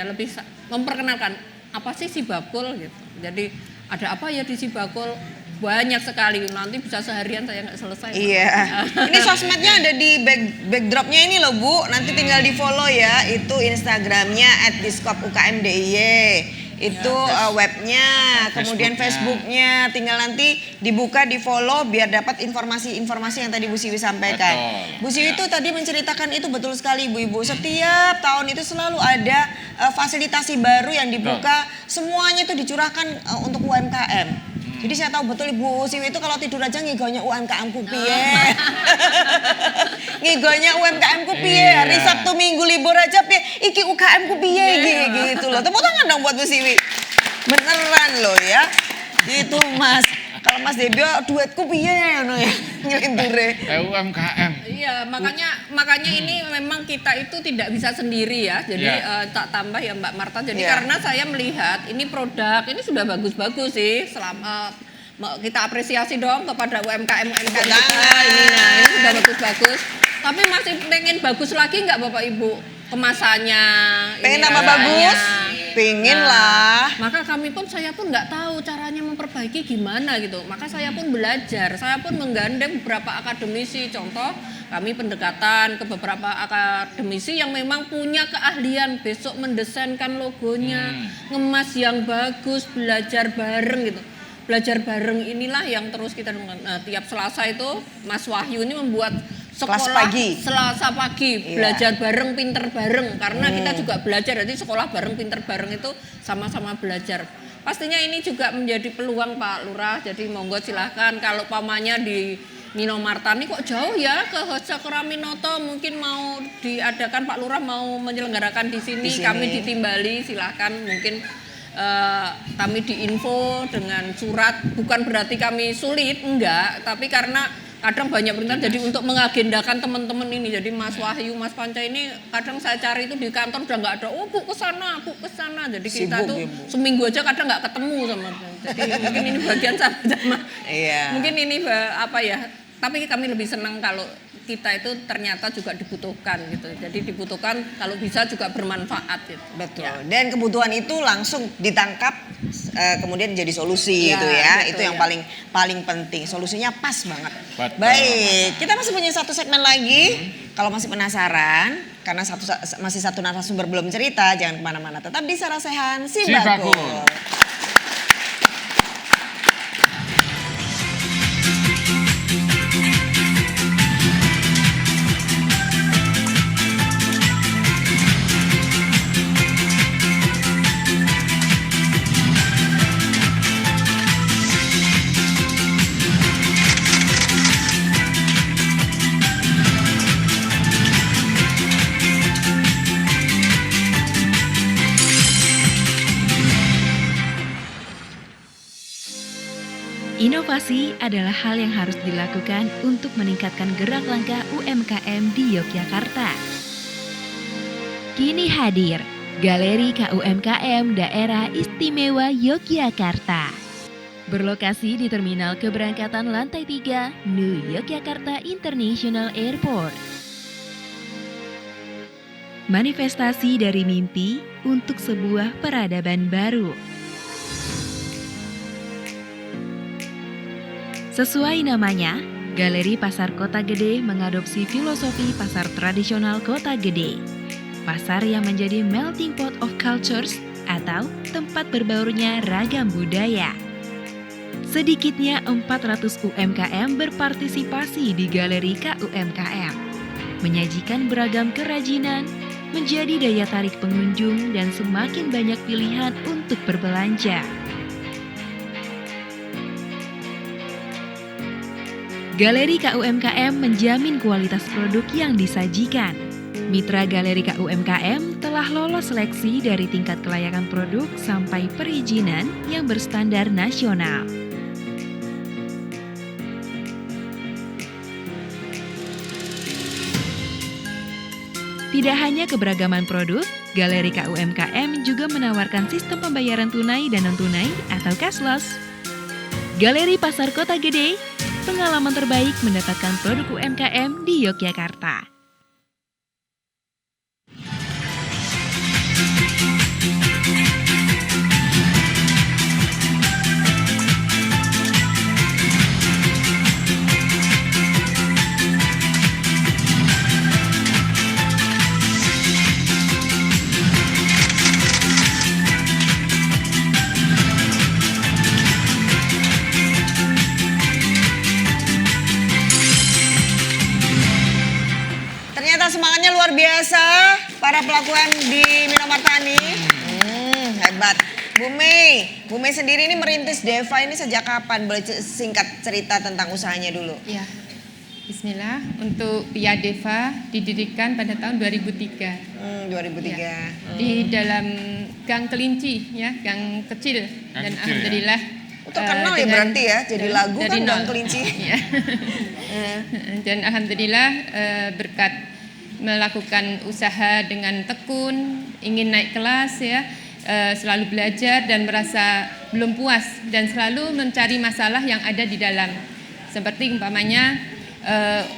[SPEAKER 4] lebih memperkenalkan apa sih Sibakul gitu. Jadi ada apa ya di Sibakul, banyak sekali, nanti bisa seharian saya nggak selesai.
[SPEAKER 2] Iya. Ini sosmednya ada di backdropnya ini loh Bu, nanti tinggal di follow ya, itu Instagramnya @diskopukmdiy. Itu webnya, kemudian Facebooknya, tinggal nanti dibuka, di follow biar dapat informasi-informasi yang tadi Bu Siwi sampaikan. Betul. Bu Siwi itu tadi menceritakan itu betul sekali Ibu-ibu. Setiap tahun itu selalu ada fasilitasi baru yang dibuka, semuanya itu dicurahkan untuk UMKM. Jadi saya tahu betul Ibu Siwi itu kalau tidur aja ngigonya UMKM ku piye. Ngigonya UMKM ku piye. Hari Sabtu Minggu libur aja piye. Iki UKM ku piye gitu loh. Tepuk tangan dong buat Bu Siwi. Beneran loh ya. Itu Mas. Kalau Mas Debio duetku piye ngono ya. Ngelinture.
[SPEAKER 3] UMKM.
[SPEAKER 4] Iya, makanya ini memang kita itu tidak bisa sendiri ya. Jadi tak tambah ya Mbak Marta. Jadi karena saya melihat ini produk ini sudah bagus-bagus sih. Selama kita apresiasi dong kepada UMKM kita ini. Nah, ini sudah bagus-bagus. Tapi masih pengen bagus lagi nggak Bapak Ibu? Kemasannya.
[SPEAKER 2] Pengen tambah bagus? Pengen lah.
[SPEAKER 4] Maka saya pun nggak tahu caranya memperbaiki gimana gitu. Maka saya pun belajar, saya pun menggandeng beberapa akademisi. Contoh, kami pendekatan ke beberapa akademisi yang memang punya keahlian besok mendesainkan logonya, ngemas yang bagus, belajar bareng gitu. Belajar bareng inilah yang terus kita tiap Selasa itu Mas Wahyu ini membuat sekolah Selasa pagi belajar bareng, pinter bareng, karena kita juga belajar, jadi sekolah bareng, pinter bareng itu sama-sama belajar. Pastinya ini juga menjadi peluang Pak Lurah, jadi monggo silahkan kalau pamannya di Minomartani kok jauh ya ke Cakraminoto, mungkin mau diadakan Pak Lurah mau menyelenggarakan di sini. Kami ditimbali, silahkan mungkin kami diinfo dengan surat, bukan berarti kami sulit, enggak, tapi karena kadang banyak perintah, jadi untuk mengagendakan teman-teman ini. Jadi Mas Wahyu, Mas Panca ini kadang saya cari itu di kantor udah nggak ada. Oh Bu kesana, Bu kesana. Jadi kita tuh seminggu aja kadang nggak ketemu sama. Jadi mungkin ini bagian sama. Mungkin ini Tapi kami lebih senang kalau kita itu ternyata juga dibutuhkan gitu. Jadi dibutuhkan kalau bisa juga bermanfaat gitu.
[SPEAKER 2] Betul.
[SPEAKER 4] Ya.
[SPEAKER 2] Dan kebutuhan itu langsung ditangkap kemudian jadi solusi
[SPEAKER 4] Ya,
[SPEAKER 2] gitu ya.
[SPEAKER 4] betul,
[SPEAKER 2] Itu yang
[SPEAKER 4] ya.
[SPEAKER 2] paling penting. Solusinya pas banget.
[SPEAKER 3] Betul.
[SPEAKER 2] Baik, kita masih punya satu segmen lagi. Kalau masih penasaran karena masih satu narasumber belum cerita, jangan kemana-mana. Tetap di Sarasehan Si
[SPEAKER 3] Si
[SPEAKER 2] Bakul.
[SPEAKER 3] Bakul.
[SPEAKER 12] Inovasi adalah hal yang harus dilakukan untuk meningkatkan gerak langkah UMKM di Yogyakarta. Kini hadir Galeri KUMKM Daerah Istimewa Yogyakarta. Berlokasi di Terminal Keberangkatan Lantai 3, New Yogyakarta International Airport. Manifestasi dari mimpi untuk sebuah peradaban baru. Sesuai namanya, Galeri Pasar Kota Gede mengadopsi filosofi pasar tradisional Kota Gede. Pasar yang menjadi melting pot of cultures atau tempat berbaurnya ragam budaya. Sedikitnya 400 UMKM berpartisipasi di Galeri KUMKM. Menyajikan beragam kerajinan, menjadi daya tarik pengunjung dan semakin banyak pilihan untuk berbelanja. Galeri KUMKM menjamin kualitas produk yang disajikan. Mitra Galeri KUMKM telah lolos seleksi dari tingkat kelayakan produk sampai perizinan yang berstandar nasional. Tidak hanya keberagaman produk, Galeri KUMKM juga menawarkan sistem pembayaran tunai dan non-tunai atau cashless. Galeri Pasar Kota Gede, pengalaman terbaik mendapatkan produk UMKM di Yogyakarta.
[SPEAKER 2] Semangatnya luar biasa para pelaku UMKM di Minomartani. Hebat. Bu Mei sendiri ini merintis Deva ini sejak kapan? Boleh singkat cerita tentang usahanya dulu.
[SPEAKER 13] Ya, Bismillah. Untuk Pia Deva didirikan pada tahun 2003.
[SPEAKER 2] 2003.
[SPEAKER 13] Ya, di dalam Gang Kelinci, ya, gang kecil. Dan
[SPEAKER 3] kecil,
[SPEAKER 13] alhamdulillah.
[SPEAKER 2] Ya? Terkenal ya berarti ya, jadi lagu
[SPEAKER 13] dari
[SPEAKER 2] kan Gang
[SPEAKER 13] nol.
[SPEAKER 2] Kelinci.
[SPEAKER 13] Ya. Dan alhamdulillah berkat melakukan usaha dengan tekun, ingin naik kelas ya, selalu belajar dan merasa belum puas dan selalu mencari masalah yang ada di dalam. Seperti umpamanya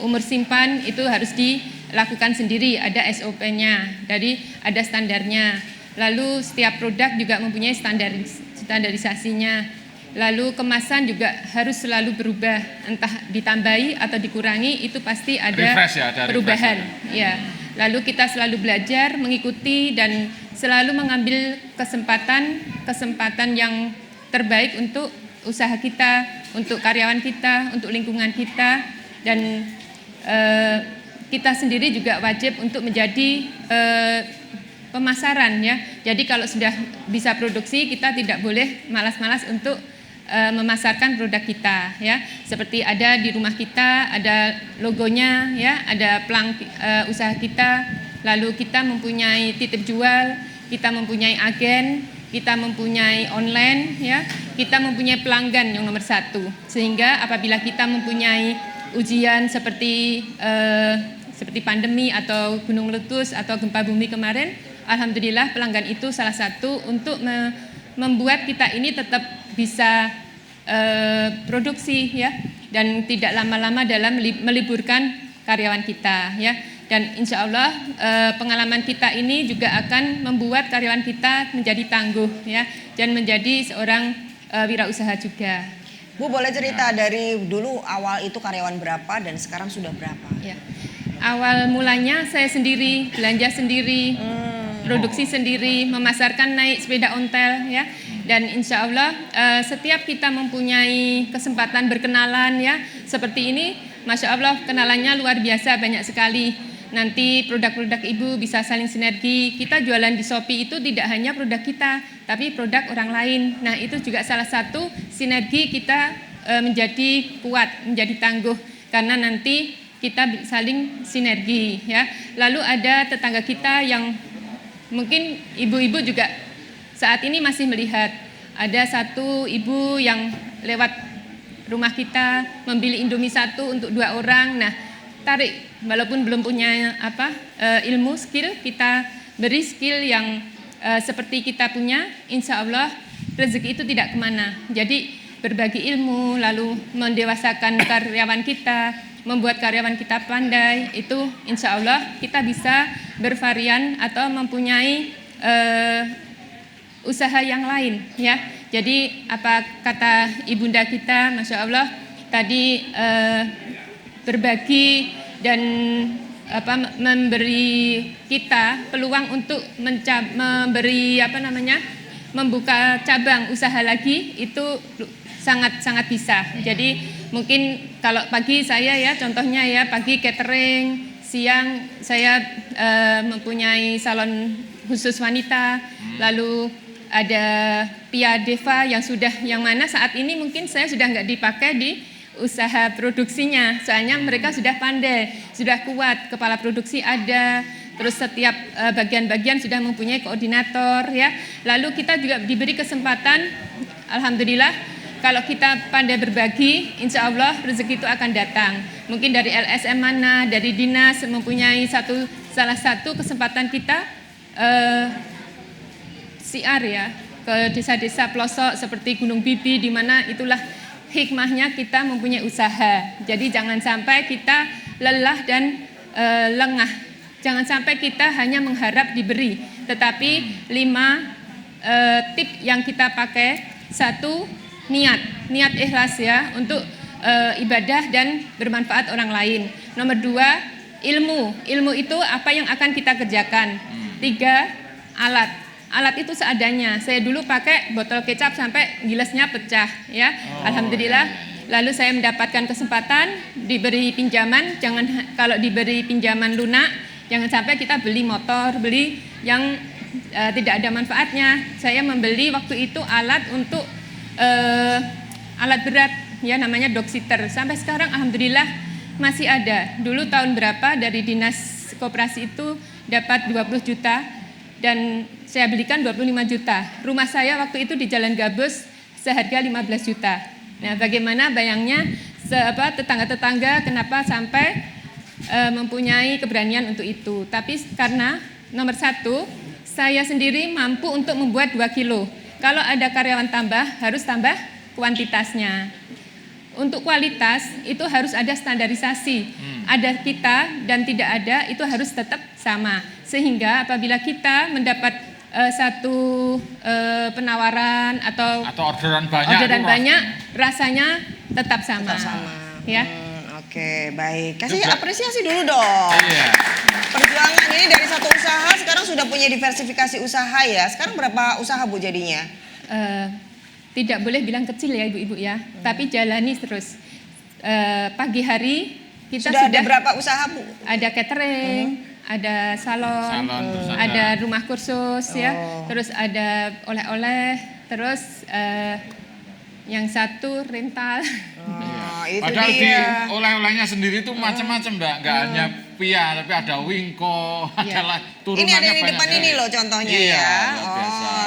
[SPEAKER 13] umur simpan itu harus dilakukan sendiri, ada SOP-nya, jadi ada standarnya. Lalu setiap produk juga mempunyai standarisasinya. Lalu kemasan juga harus selalu berubah, entah ditambahi atau dikurangi, itu pasti ada perubahan. Ya. Lalu kita selalu belajar, mengikuti dan selalu mengambil kesempatan yang terbaik untuk usaha kita, untuk karyawan kita, untuk lingkungan kita, dan kita sendiri juga wajib untuk menjadi pemasaran ya. Jadi kalau sudah bisa produksi, kita tidak boleh malas-malas untuk memasarkan produk kita ya, seperti ada di rumah kita, ada logonya ya, ada pelang usaha kita, lalu kita mempunyai titip jual, kita mempunyai agen, kita mempunyai online ya, kita mempunyai pelanggan yang nomor 1, sehingga apabila kita mempunyai ujian seperti pandemi atau gunung meletus atau gempa bumi kemarin, alhamdulillah pelanggan itu salah satu untuk membuat kita ini tetap bisa produksi ya, dan tidak lama-lama dalam meliburkan karyawan kita ya. Dan insya Allah pengalaman kita ini juga akan membuat karyawan kita menjadi tangguh ya, dan menjadi seorang wirausaha juga.
[SPEAKER 2] Bu, boleh cerita dari dulu awal itu karyawan berapa dan sekarang sudah berapa?
[SPEAKER 13] Ya. Awal mulanya saya sendiri, belanja sendiri, produksi sendiri, memasarkan naik sepeda ontel ya. Dan insya Allah setiap kita mempunyai kesempatan berkenalan ya, seperti ini, Masya Allah kenalannya luar biasa, banyak sekali. Nanti produk-produk Ibu bisa saling sinergi. Kita jualan di Shopee itu tidak hanya produk kita, tapi produk orang lain. Nah itu juga salah satu sinergi kita menjadi kuat, menjadi tangguh. Karena nanti kita saling sinergi ya. Lalu ada tetangga kita yang mungkin ibu-ibu juga saat ini masih melihat. Ada satu ibu yang lewat rumah kita membeli Indomie 1 untuk 2 orang. Nah tarik, walaupun belum punya ilmu, skill, kita beri skill yang seperti kita punya, insya Allah rezeki itu tidak kemana. Jadi berbagi ilmu, lalu mendewasakan karyawan kita, membuat karyawan kita pandai, itu insya Allah kita bisa bervarian atau mempunyai usaha yang lain ya. Jadi apa kata ibunda kita, Masya Allah memiliki berbagi dan memberi kita peluang untuk membuka cabang usaha lagi, itu sangat bisa. Jadi mungkin kalau pagi saya ya, contohnya ya, pagi catering, siang saya mempunyai salon khusus wanita, lalu ada Pia Deva yang mana saat ini mungkin saya sudah nggak dipakai di usaha produksinya, soalnya mereka sudah pandai, sudah kuat, kepala produksi ada, terus setiap bagian-bagian sudah mempunyai koordinator ya. Lalu kita juga diberi kesempatan, alhamdulillah, kalau kita pandai berbagi, insya Allah rezeki itu akan datang. Mungkin dari LSM mana, dari dinas mempunyai salah satu kesempatan kita siar ya ke desa-desa pelosok seperti Gunung Bibi, di mana itulah hikmahnya kita mempunyai usaha. Jadi jangan sampai kita lelah dan lengah. Jangan sampai kita hanya mengharap diberi. Tetapi 5 tip yang kita pakai. 1, niat ikhlas ya untuk ibadah dan bermanfaat orang lain. Nomor 2, ilmu itu apa yang akan kita kerjakan. 3, alat itu seadanya. Saya dulu pakai botol kecap sampai gilesnya pecah ya. Alhamdulillah. Lalu saya mendapatkan kesempatan diberi pinjaman. Kalau diberi pinjaman lunak, jangan sampai kita beli motor, beli yang tidak ada manfaatnya. Saya membeli waktu itu alat untuk alat berat ya, namanya dog sitter. Sampai sekarang alhamdulillah masih ada. Dulu tahun berapa dari dinas koperasi itu dapat 20 juta dan saya belikan 25 juta. Rumah saya waktu itu di Jalan Gabus seharga 15 juta. Nah, bagaimana bayangnya tetangga-tetangga kenapa sampai mempunyai keberanian untuk itu. Tapi karena nomor 1, saya sendiri mampu untuk membuat 2 kilo. Kalau ada karyawan tambah, harus tambah kuantitasnya. Untuk kualitas itu harus ada standarisasi. Ada kita dan tidak ada itu harus tetap sama. Sehingga apabila kita mendapat satu penawaran atau orderan banyak, rasanya tetap sama. Ya.
[SPEAKER 2] Oke, baik. Kasih apresiasi dulu dong. Iya. Perjuangan ini dari satu usaha sekarang sudah punya diversifikasi usaha ya. Sekarang berapa usaha Bu jadinya?
[SPEAKER 13] Tidak boleh bilang kecil ya ibu-ibu ya, tapi jalani terus. Pagi hari kita sudah
[SPEAKER 2] ada berapa usaha Bu?
[SPEAKER 13] Ada catering, ada salon ada rumah kursus ya, terus ada oleh-oleh, terus yang satu rental.
[SPEAKER 2] Itu
[SPEAKER 3] padahal
[SPEAKER 2] dia.
[SPEAKER 3] Di oleh-olehnya sendiri itu macam-macam Mbak, nggak hanya Pia, tapi ada Wingko, ada turunannya
[SPEAKER 2] ini ada di
[SPEAKER 3] banyak.
[SPEAKER 2] depan ini loh contohnya ya.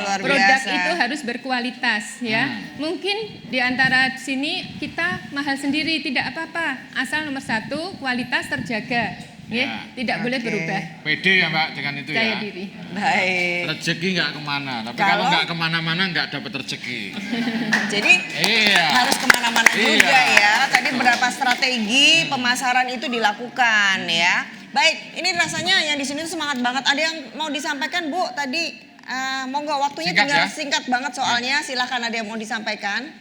[SPEAKER 2] Luar biasa.
[SPEAKER 13] Produk itu harus berkualitas ya. Mungkin di antara sini kita mahal sendiri, tidak apa-apa, asal nomor 1 kualitas terjaga Nggih, tidak boleh berubah.
[SPEAKER 3] Pede ya Mbak dengan itu
[SPEAKER 13] Percaya
[SPEAKER 3] ya.
[SPEAKER 13] diri.
[SPEAKER 2] Baik.
[SPEAKER 3] Rezeki nggak kemana, tapi
[SPEAKER 2] Kalau-
[SPEAKER 3] kalau nggak kemana-mana nggak dapat rezeki.
[SPEAKER 2] Jadi
[SPEAKER 3] Iya.
[SPEAKER 2] harus kemana-mana
[SPEAKER 3] Iya.
[SPEAKER 2] juga ya. Tadi beberapa strategi pemasaran itu dilakukan ya. Baik, ini rasanya yang di sini tuh semangat banget. Ada yang mau disampaikan Bu tadi? Monggo waktunya
[SPEAKER 3] Singkat
[SPEAKER 2] tinggal
[SPEAKER 3] ya.
[SPEAKER 2] singkat banget soalnya. Silahkan ada yang mau disampaikan.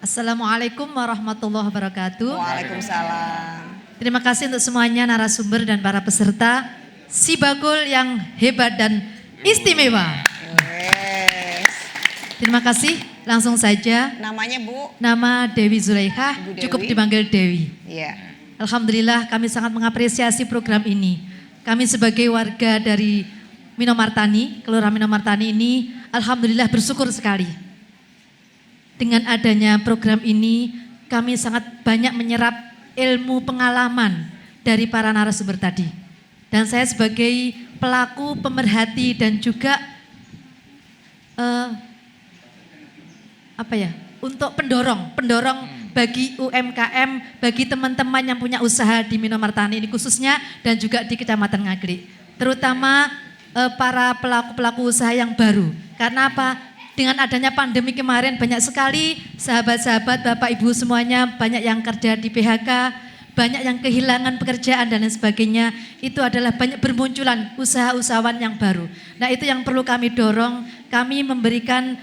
[SPEAKER 14] Assalamualaikum warahmatullahi wabarakatuh.
[SPEAKER 2] Waalaikumsalam.
[SPEAKER 14] Terima kasih untuk semuanya narasumber dan para peserta Sibagul yang hebat dan istimewa. Terima kasih. Langsung saja.
[SPEAKER 2] Namanya Bu?
[SPEAKER 14] Nama Dewi Zulaikha,
[SPEAKER 2] Bu Dewi.
[SPEAKER 14] cukup dipanggil Dewi.
[SPEAKER 2] Iya.
[SPEAKER 14] Alhamdulillah kami sangat mengapresiasi program ini. Kami sebagai warga dari Minomartani, Kelurahan Minomartani ini, alhamdulillah bersyukur sekali. Dengan adanya program ini, kami sangat banyak menyerap ilmu pengalaman dari para narasumber tadi. Dan saya sebagai pelaku, pemerhati dan juga untuk pendorong bagi UMKM, bagi teman-teman yang punya usaha di Minomartani ini khususnya dan juga di Kecamatan Ngaglik. Terutama para pelaku-pelaku usaha yang baru. Karena apa? Dengan adanya pandemi kemarin banyak sekali sahabat-sahabat, Bapak Ibu semuanya banyak yang kerja di PHK, banyak yang kehilangan pekerjaan dan lain sebagainya. Itu adalah banyak bermunculan usaha-usahawan yang baru. Nah itu yang perlu kami dorong, kami memberikan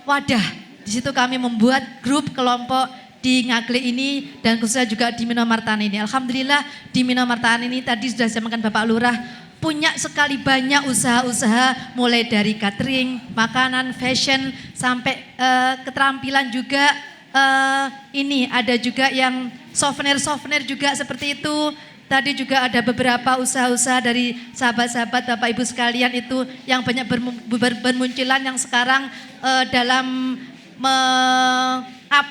[SPEAKER 14] wadah. Di situ kami membuat grup kelompok di Ngaglik ini dan khususnya juga di Minomartani ini. Alhamdulillah di Minomartani ini tadi sudah disampaikan Bapak Lurah, punya sekali banyak usaha-usaha mulai dari catering, makanan, fashion, sampai keterampilan juga. Ini ada juga yang souvenir juga seperti itu. Tadi juga ada beberapa usaha-usaha dari sahabat-sahabat Bapak Ibu sekalian itu yang banyak bermunculan yang sekarang dalam up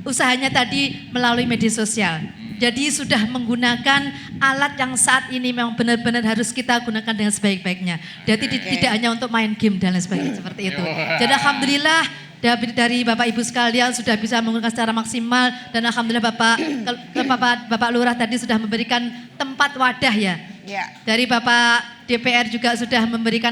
[SPEAKER 14] usahanya tadi melalui media sosial. Jadi sudah menggunakan alat yang saat ini memang benar-benar harus kita gunakan dengan sebaik-baiknya. Jadi tidak hanya untuk main game dan lain sebagainya seperti itu. Jadi alhamdulillah dari Bapak Ibu sekalian sudah bisa menggunakan secara maksimal dan alhamdulillah Bapak Lurah tadi sudah memberikan tempat wadah ya. Dari Bapak DPR juga sudah memberikan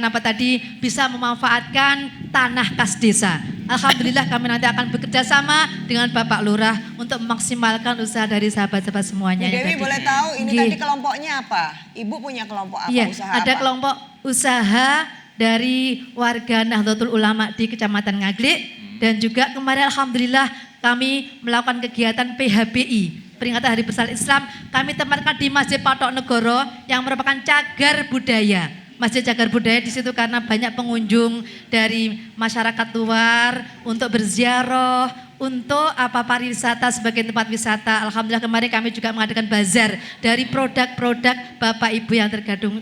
[SPEAKER 14] bisa memanfaatkan tanah kas desa. Alhamdulillah kami nanti akan bekerja sama dengan Bapak Lurah untuk memaksimalkan usaha dari sahabat-sahabat semuanya.
[SPEAKER 2] Bu Dewi boleh tahu ini
[SPEAKER 14] Nggih.
[SPEAKER 2] tadi kelompoknya apa? Ibu punya kelompok apa?
[SPEAKER 14] Iya,
[SPEAKER 2] Usaha
[SPEAKER 14] ada
[SPEAKER 2] apa?
[SPEAKER 14] kelompok usaha dari warga Nahdlatul Ulama di Kecamatan Ngaglik dan juga kemarin alhamdulillah kami melakukan kegiatan PHBI, peringatan Hari Besar Islam. Kami tempatkan di Masjid Patok Negoro yang merupakan cagar budaya. Masjid Cagar Budaya di situ karena banyak pengunjung dari masyarakat luar untuk berziarah, untuk pariwisata sebagai tempat wisata. Alhamdulillah kemarin kami juga mengadakan bazar dari produk-produk Bapak Ibu yang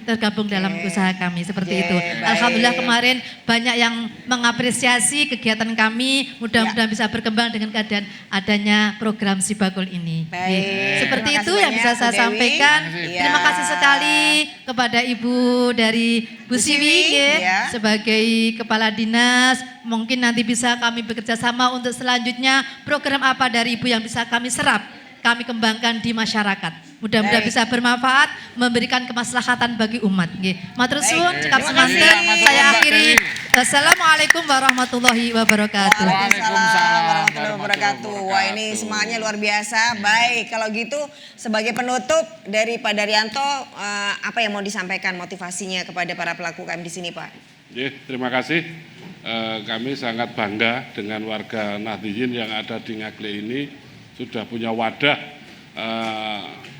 [SPEAKER 14] tergabung dalam usaha kami seperti itu. Alhamdulillah kemarin banyak yang mengapresiasi kegiatan kami. Mudah-mudahan bisa berkembang dengan keadaan adanya program Sibagul ini. Seperti
[SPEAKER 2] Terima
[SPEAKER 14] itu
[SPEAKER 2] kasih
[SPEAKER 14] yang bisa
[SPEAKER 2] banyak,
[SPEAKER 14] saya
[SPEAKER 2] Bu Dewi.
[SPEAKER 14] sampaikan.
[SPEAKER 2] Iya.
[SPEAKER 14] Terima kasih sekali kepada Ibu dari Bu Siwi
[SPEAKER 2] ya.
[SPEAKER 14] sebagai Kepala Dinas. Mungkin nanti bisa kami bekerja sama untuk selanjutnya program apa dari Ibu yang bisa kami serap, kami kembangkan di masyarakat. Mudah-mudahan
[SPEAKER 2] Baik.
[SPEAKER 14] bisa bermanfaat, memberikan kemaslahatan bagi umat. Matur suwun, cekap
[SPEAKER 2] Terima kasih.
[SPEAKER 14] semangat. Saya
[SPEAKER 2] Mbak
[SPEAKER 14] akhiri.
[SPEAKER 2] Dewi.
[SPEAKER 14] Wassalamualaikum warahmatullahi wabarakatuh.
[SPEAKER 2] Waalaikumsalam warahmatullahi wabarakatuh. Wah ini semangatnya luar biasa. Baik kalau gitu sebagai penutup dari Pak Daryanto apa yang mau disampaikan motivasinya kepada para pelaku UKM di sini Pak?
[SPEAKER 5] Terima kasih. Kami sangat bangga dengan warga Nahdliyin yang ada di Ngaglik ini sudah punya wadah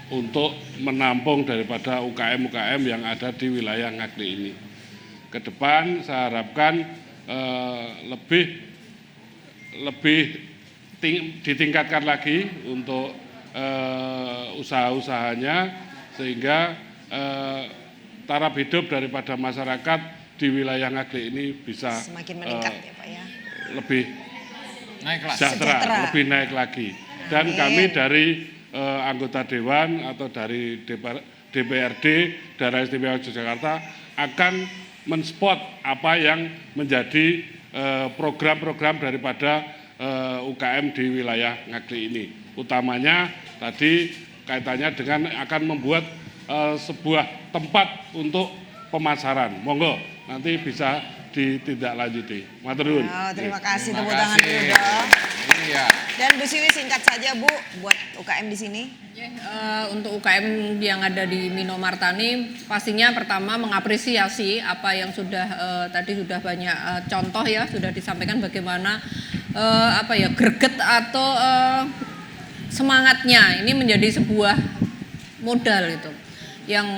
[SPEAKER 5] untuk menampung daripada UKM-UKM yang ada di wilayah Ngaglik ini. Ke depan saya harapkan ditingkatkan lagi untuk usaha-usahanya sehingga taraf hidup daripada masyarakat di wilayah Ngaglik ini bisa
[SPEAKER 2] Semakin meningkat ya Pak ya.
[SPEAKER 5] lebih
[SPEAKER 3] naik kelas.
[SPEAKER 5] sejahtera, lebih naik lagi. Dan kami dari anggota Dewan atau dari DPRD Daerah Istimewa Yogyakarta akan menspot apa yang menjadi program-program daripada UKM di wilayah Ngaglik ini. Utamanya tadi kaitannya dengan akan membuat sebuah tempat untuk pemasaran. Monggo nanti bisa ditindaklanjuti. Matur nuwun.
[SPEAKER 2] Oh, terima kasih,
[SPEAKER 3] Terima
[SPEAKER 2] tepuk tangan
[SPEAKER 3] kasih.
[SPEAKER 2] dulu dong.
[SPEAKER 3] Iya.
[SPEAKER 2] Dan Bu Siwi singkat saja Bu buat UKM di sini.
[SPEAKER 4] Untuk UKM yang ada di Minomartani, pastinya pertama mengapresiasi apa yang sudah tadi sudah banyak contoh ya, sudah disampaikan bagaimana greget atau semangatnya ini menjadi sebuah modal itu. Yang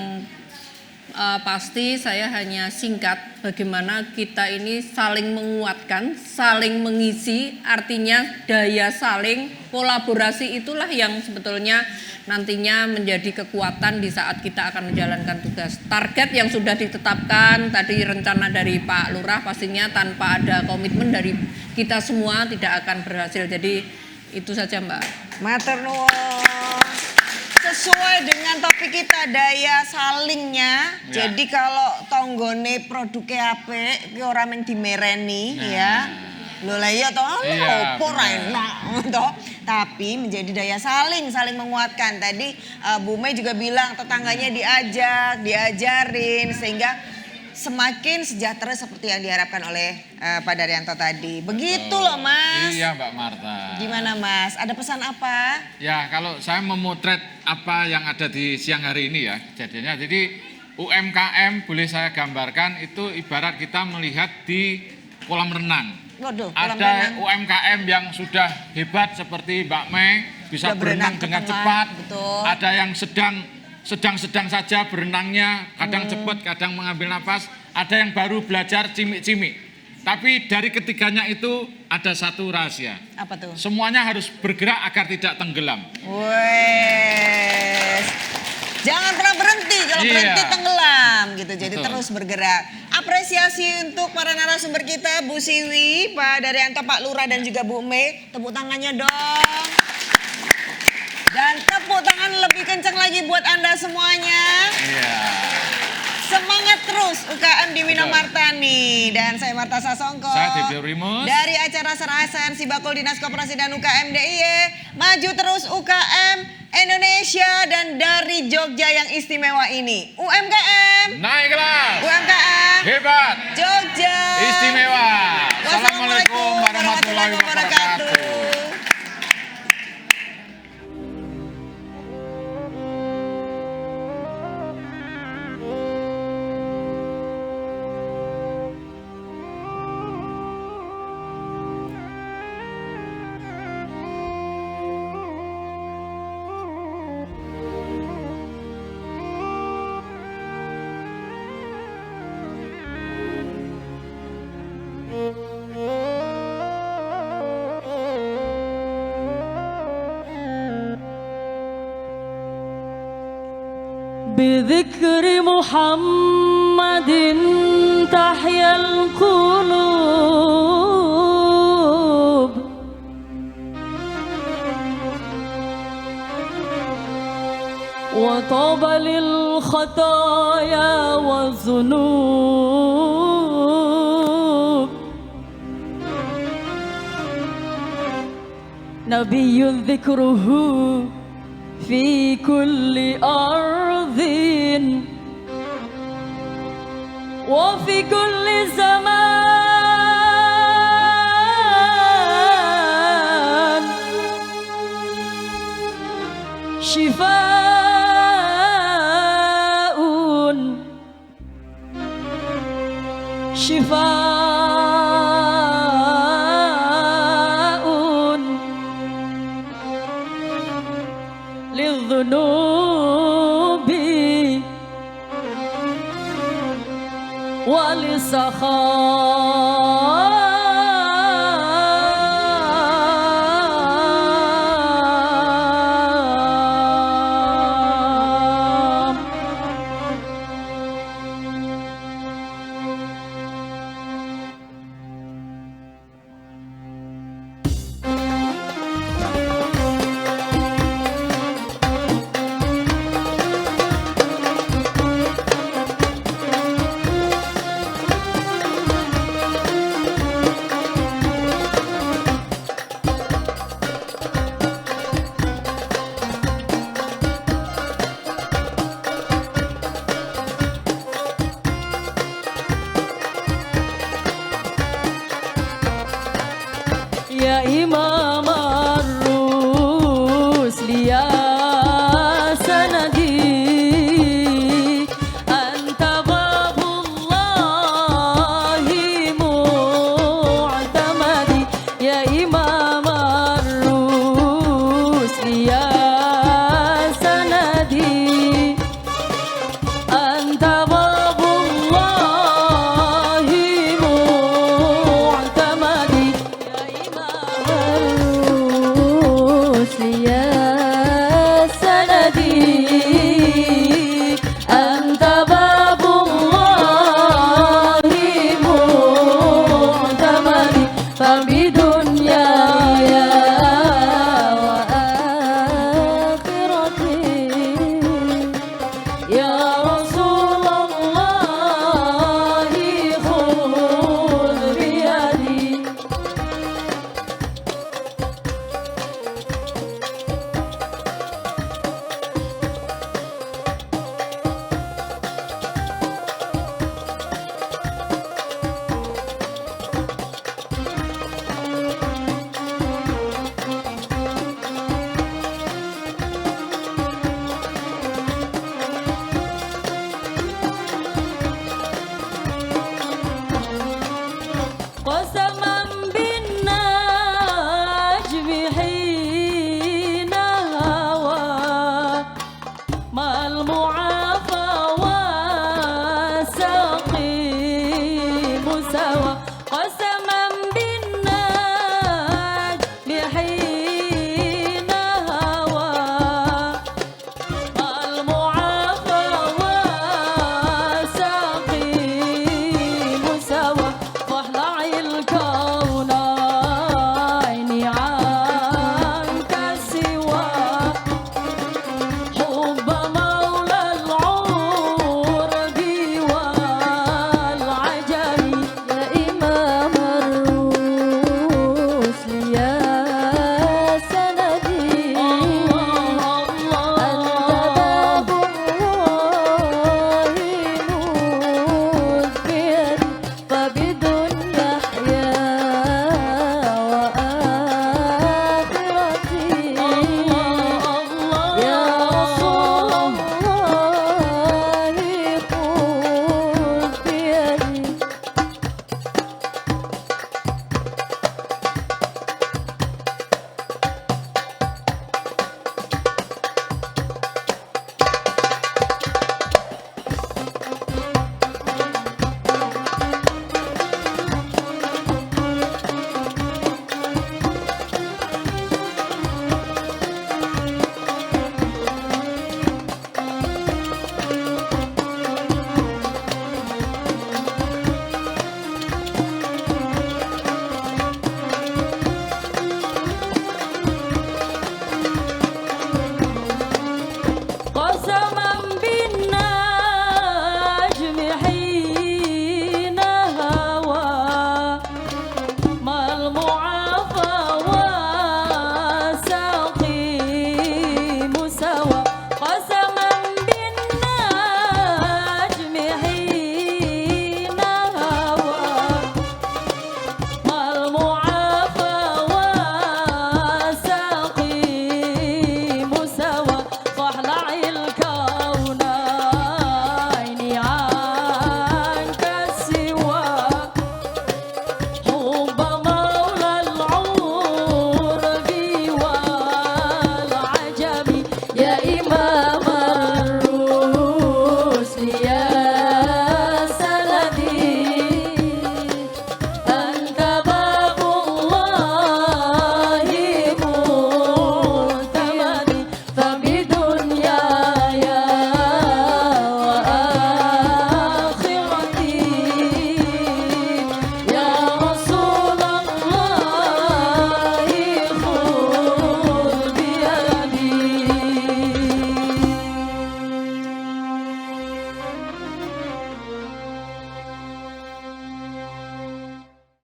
[SPEAKER 4] pasti saya hanya singkat bagaimana kita ini saling menguatkan, saling mengisi, artinya daya saling, kolaborasi itulah yang sebetulnya nantinya menjadi kekuatan di saat kita akan menjalankan tugas. Target yang sudah ditetapkan tadi rencana dari Pak Lurah pastinya tanpa ada komitmen dari kita semua tidak akan berhasil. Jadi itu saja Mbak.
[SPEAKER 2] Matur nuwun. Sesuai dengan topik kita daya salingnya.
[SPEAKER 3] Ya.
[SPEAKER 2] Jadi kalau tonggone produknya apik ki ora mung dimereni ya. Lho lah iya toh,
[SPEAKER 3] Iya,
[SPEAKER 2] opo ra
[SPEAKER 3] benar.
[SPEAKER 2] enak toh. Tapi menjadi daya saling menguatkan. Tadi Bu Mei juga bilang tetangganya diajarin sehingga semakin sejahtera seperti yang diharapkan oleh Pak Daryanto tadi. Begitu loh Mas.
[SPEAKER 3] Iya Mbak Marta.
[SPEAKER 2] Gimana Mas? Ada pesan apa?
[SPEAKER 3] Ya kalau saya memotret apa yang ada di siang hari ini ya jadinya. Jadi UMKM boleh saya gambarkan itu ibarat kita melihat di kolam renang.
[SPEAKER 2] Waduh, kolam
[SPEAKER 3] Ada
[SPEAKER 2] renang.
[SPEAKER 3] UMKM yang sudah hebat seperti Mbak Mei bisa
[SPEAKER 2] Sudah
[SPEAKER 3] berenang
[SPEAKER 2] berenang ke
[SPEAKER 3] dengan
[SPEAKER 2] tengah,
[SPEAKER 3] cepat.
[SPEAKER 2] betul.
[SPEAKER 3] Ada yang sedang saja berenangnya, kadang cepat, kadang mengambil nafas. Ada yang baru belajar cimik-cimik. Tapi dari ketiganya itu ada satu rahasia.
[SPEAKER 2] Apa tuh?
[SPEAKER 3] Semuanya harus bergerak agar tidak tenggelam.
[SPEAKER 2] Wes. Jangan pernah berhenti, kalau
[SPEAKER 3] Iya.
[SPEAKER 2] berhenti tenggelam gitu. Jadi
[SPEAKER 3] Betul.
[SPEAKER 2] terus bergerak. Apresiasi untuk para narasumber kita, Bu Siwi, Pak Daryanto, Pak Lurah dan juga Bu Mei. Tepuk tangannya dong. Dan tepuk tangan lebih kencang lagi buat Anda semuanya.
[SPEAKER 3] Iya.
[SPEAKER 2] Semangat terus UKM di Minomartani. Dan saya Marta Sasongko.
[SPEAKER 3] Saya Debbie Rimus.
[SPEAKER 2] Dari acara serasan Sibakul Dinas Koperasi dan UKM DIY. Maju terus UKM Indonesia dan dari Jogja yang istimewa ini. UMKM.
[SPEAKER 3] Naik kelas.
[SPEAKER 2] UMKM.
[SPEAKER 3] Hebat.
[SPEAKER 2] Jogja.
[SPEAKER 3] Istimewa.
[SPEAKER 2] Wassalamualaikum warahmatullahi wabarakatuh.
[SPEAKER 15] بذكر محمد تحيا القلوب وطاب للخطايا والذنوب نبي ذكره في كل أرض وفي كل زمان شفاء للذنوب وللسخاء يا إمام الرسل يا سندي أنت باب الله معتمدي يا إمام الرسل يا سندي أنت باب الله معتمدي يا إمام الرسل يا سندي أنت باب الله معتمدي فبدنياي